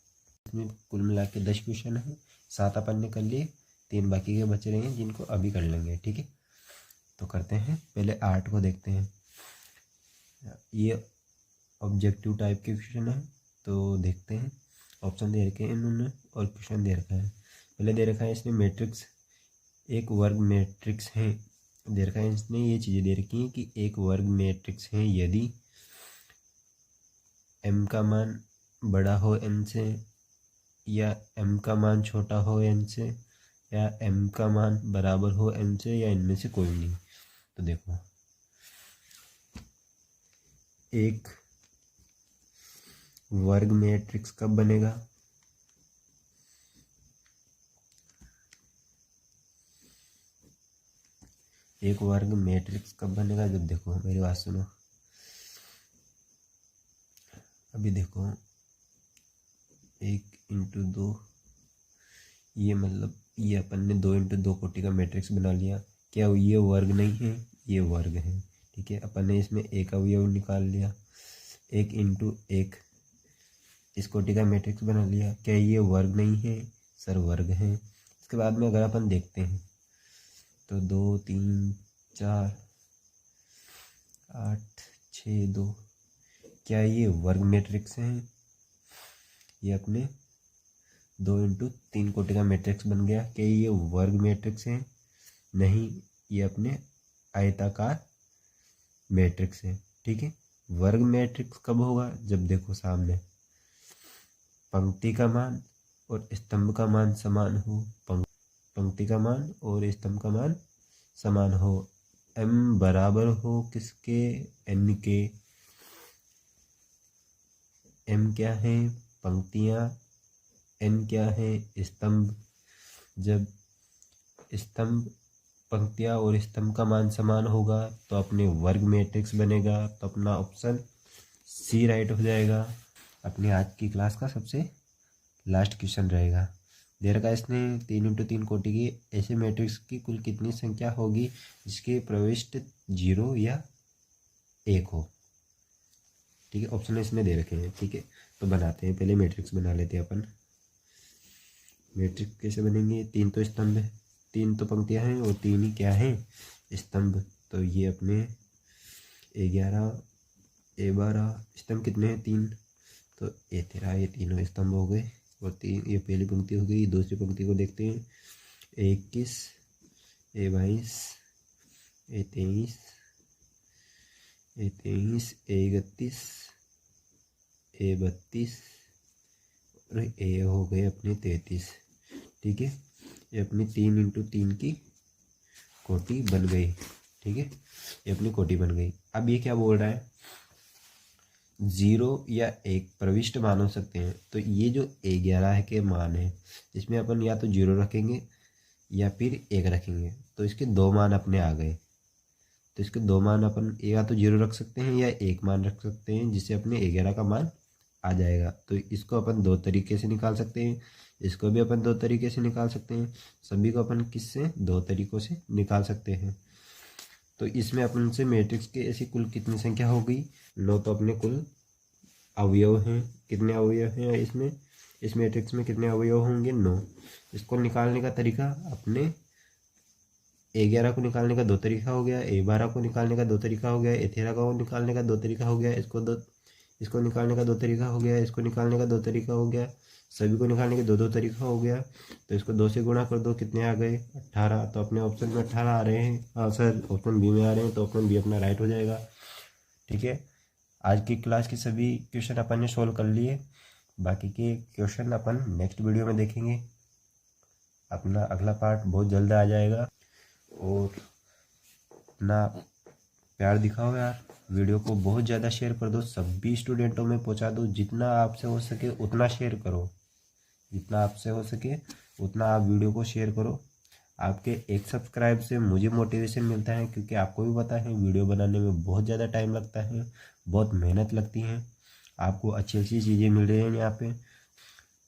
इसमें कुल मिला के 10 क्वेश्चन है। 7 अपन ने कर लिए, 3 बाकी के बचे रहे हैं जिनको अभी कर लेंगे। ठीक है, तो करते हैं। पहले 8 को देखते हैं। ये ऑब्जेक्टिव टाइप के क्वेश्चन है, तो देखते हैं। ऑप्शन दे रखे हैं इन्होंने और क्वेश्चन दे रखा है। पहले दे रखा है इसने मैट्रिक्स, एक वर्ग मैट्रिक्स है। दे रखा है इसने ये चीज़ें दे रखी हैं कि एक वर्ग मैट्रिक्स है यदि m का मान बड़ा हो n से, या m का मान छोटा हो n से, या m का मान बराबर हो n से, या इनमें से कोई नहीं। तो देखो एक वर्ग मैट्रिक्स कब बनेगा? एक वर्ग मैट्रिक्स कब बनेगा? जब देखो मेरी बात सुनो, अभी देखो 1 इंटू 2, ये मतलब ये अपन ने 2 इंटू 2 कोटि का मैट्रिक्स बना लिया। क्या ये वर्ग नहीं है? ये वर्ग है। ठीक है, अपन ने इसमें एक अवयव निकाल लिया। 1 इंटू 1 इस कोटि का मैट्रिक्स बना लिया। क्या ये वर्ग नहीं है? सर वर्ग है। इसके बाद में अगर अपन देखते हैं तो 2 3 4 8 6 2, क्या ये वर्ग मैट्रिक्स हैं? ये अपने 2 इंटू 3 कोटि का मैट्रिक्स बन गया। क्या ये वर्ग मैट्रिक्स है? नहीं, ये अपने आयताकार मैट्रिक्स है। ठीक है, वर्ग मैट्रिक्स कब होगा? जब देखो सामने पंक्ति का मान और स्तंभ का मान समान हो। पंक्ति का मान और स्तंभ का मान समान हो। m बराबर हो किसके? n के। m क्या है? पंक्तियाँ। n क्या है? स्तंभ। जब स्तंभ पंक्तियाँ और स्तंभ का मान समान होगा तो अपने वर्ग मैट्रिक्स बनेगा। तो अपना ऑप्शन सी राइट हो जाएगा। अपनी आज की क्लास का सबसे लास्ट क्वेश्चन रहेगा। दे रखा है इसने 3x3 कोटि की ऐसे मैट्रिक्स की कुल कितनी संख्या होगी जिसके प्रविष्ट 0 या 1 हो। ठीक है, ऑप्शन इसमें दे रखे हैं। ठीक है, तो बनाते हैं, पहले मैट्रिक्स बना लेते हैं अपन। मैट्रिक्स कैसे बनेंगे? 3 तो स्तंभ है, 3 तो पंक्तियां हैं और 3 ही क्या हैं? स्तंभ। तो ये अपने A11 A12 स्तंभ कितने हैं? 3। तो A13 ये तीनों स्तंभ हो गए और 3 ये पहली पंक्ति हो गई। दूसरी पंक्ति को देखते हैं। A21 A22 A23 A31 A32 और ए हो गए अपने 33। ठीक है, ये अपनी 3x3 की कोटि बन गई। ठीक है, ये अपनी कोटि बन गई। अब ये क्या बोल रहा है? 0 या 1 प्रविष्ट मान हो सकते हैं। तो ये जो A11 के मान है इसमें अपन या तो 0 रखेंगे या फिर 1 रखेंगे। तो इसके 2 मान अपने आ गए। तो इसके 2 मान अपन या तो 0 रख सकते हैं या 1 मान रख सकते हैं, जिससे अपने A11 का मान आ जाएगा। तो इसको अपन 2 तरीके से निकाल सकते हैं, इसको भी अपन 2 तरीके से निकाल सकते हैं। सभी को अपन किससे? 2 तरीकों से निकाल सकते हैं। तो इसमें अपन से मैट्रिक्स के ऐसी कुल कितनी संख्या हो गई? 9। तो अपने कुल अवयव हैं। कितने अवयव हैं इसमें? इस मैट्रिक्स में कितने अवयव होंगे? 9। इसको निकालने का तरीका अपने A11 को निकालने का 2 तरीका हो गया, A12 को निकालने का 2 तरीका हो गया, A13 को निकालने का 2 तरीका हो गया, इसको निकालने का 2 तरीका हो गया, इसको निकालने का 2 तरीका हो गया, सभी को निकालने के 2-2 तरीका हो गया। तो इसको 2 से गुणा कर दो, कितने आ गए? 18। तो अपने ऑप्शन में 18 आ रहे हैं। हाँ सर, ऑप्शन बी में आ रहे हैं, तो ऑप्शन बी अपना राइट हो जाएगा। ठीक है, आज की क्लास के सभी क्वेश्चन अपन ने सोल्व कर लिए। बाकी के क्वेश्चन अपन नेक्स्ट वीडियो में देखेंगे। अपना अगला पार्ट बहुत जल्द आ जाएगा। और अपना प्यार दिखाओ यार, वीडियो को बहुत ज़्यादा शेयर कर दो, सभी स्टूडेंटों में पहुंचा दो। जितना आपसे हो सके उतना शेयर करो, जितना आपसे हो सके उतना आप वीडियो को शेयर करो। आपके एक सब्सक्राइब से मुझे मोटिवेशन मिलता है, क्योंकि आपको भी पता है वीडियो बनाने में बहुत ज़्यादा टाइम लगता है, बहुत मेहनत लगती है। आपको अच्छी अच्छी चीज़ें मिल रही हैं यहाँ पे।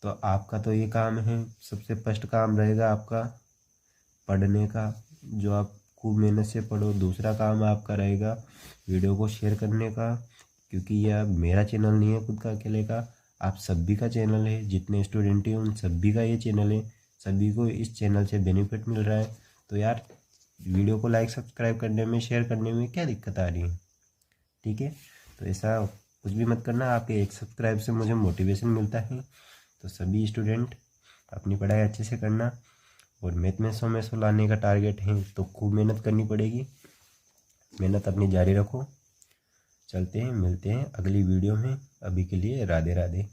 तो आपका तो ये काम है, सबसे फर्स्ट काम रहेगा आपका पढ़ने का, जो आप खूब मेहनत से पढ़ो। दूसरा काम आपका रहेगा वीडियो को शेयर करने का, क्योंकि यह मेरा चैनल नहीं है खुद का अकेले का, आप सभी का चैनल है। जितने स्टूडेंट हैं उन सभी का ये चैनल है, सभी को इस चैनल से बेनिफिट मिल रहा है। तो यार वीडियो को लाइक सब्सक्राइब करने में, शेयर करने में क्या दिक्कत आ रही है? ठीक है, तो ऐसा कुछ भी मत करना, आपके एक सब्सक्राइब से मुझे मोटिवेशन मिलता है। तो सभी स्टूडेंट अपनी पढ़ाई अच्छे से करना, और मैथ में 100 में 100 लाने का टारगेट है, तो खूब मेहनत करनी पड़ेगी। मेहनत अपनी जारी रखो। चलते हैं, मिलते हैं अगली वीडियो में। अभी के लिए राधे राधे।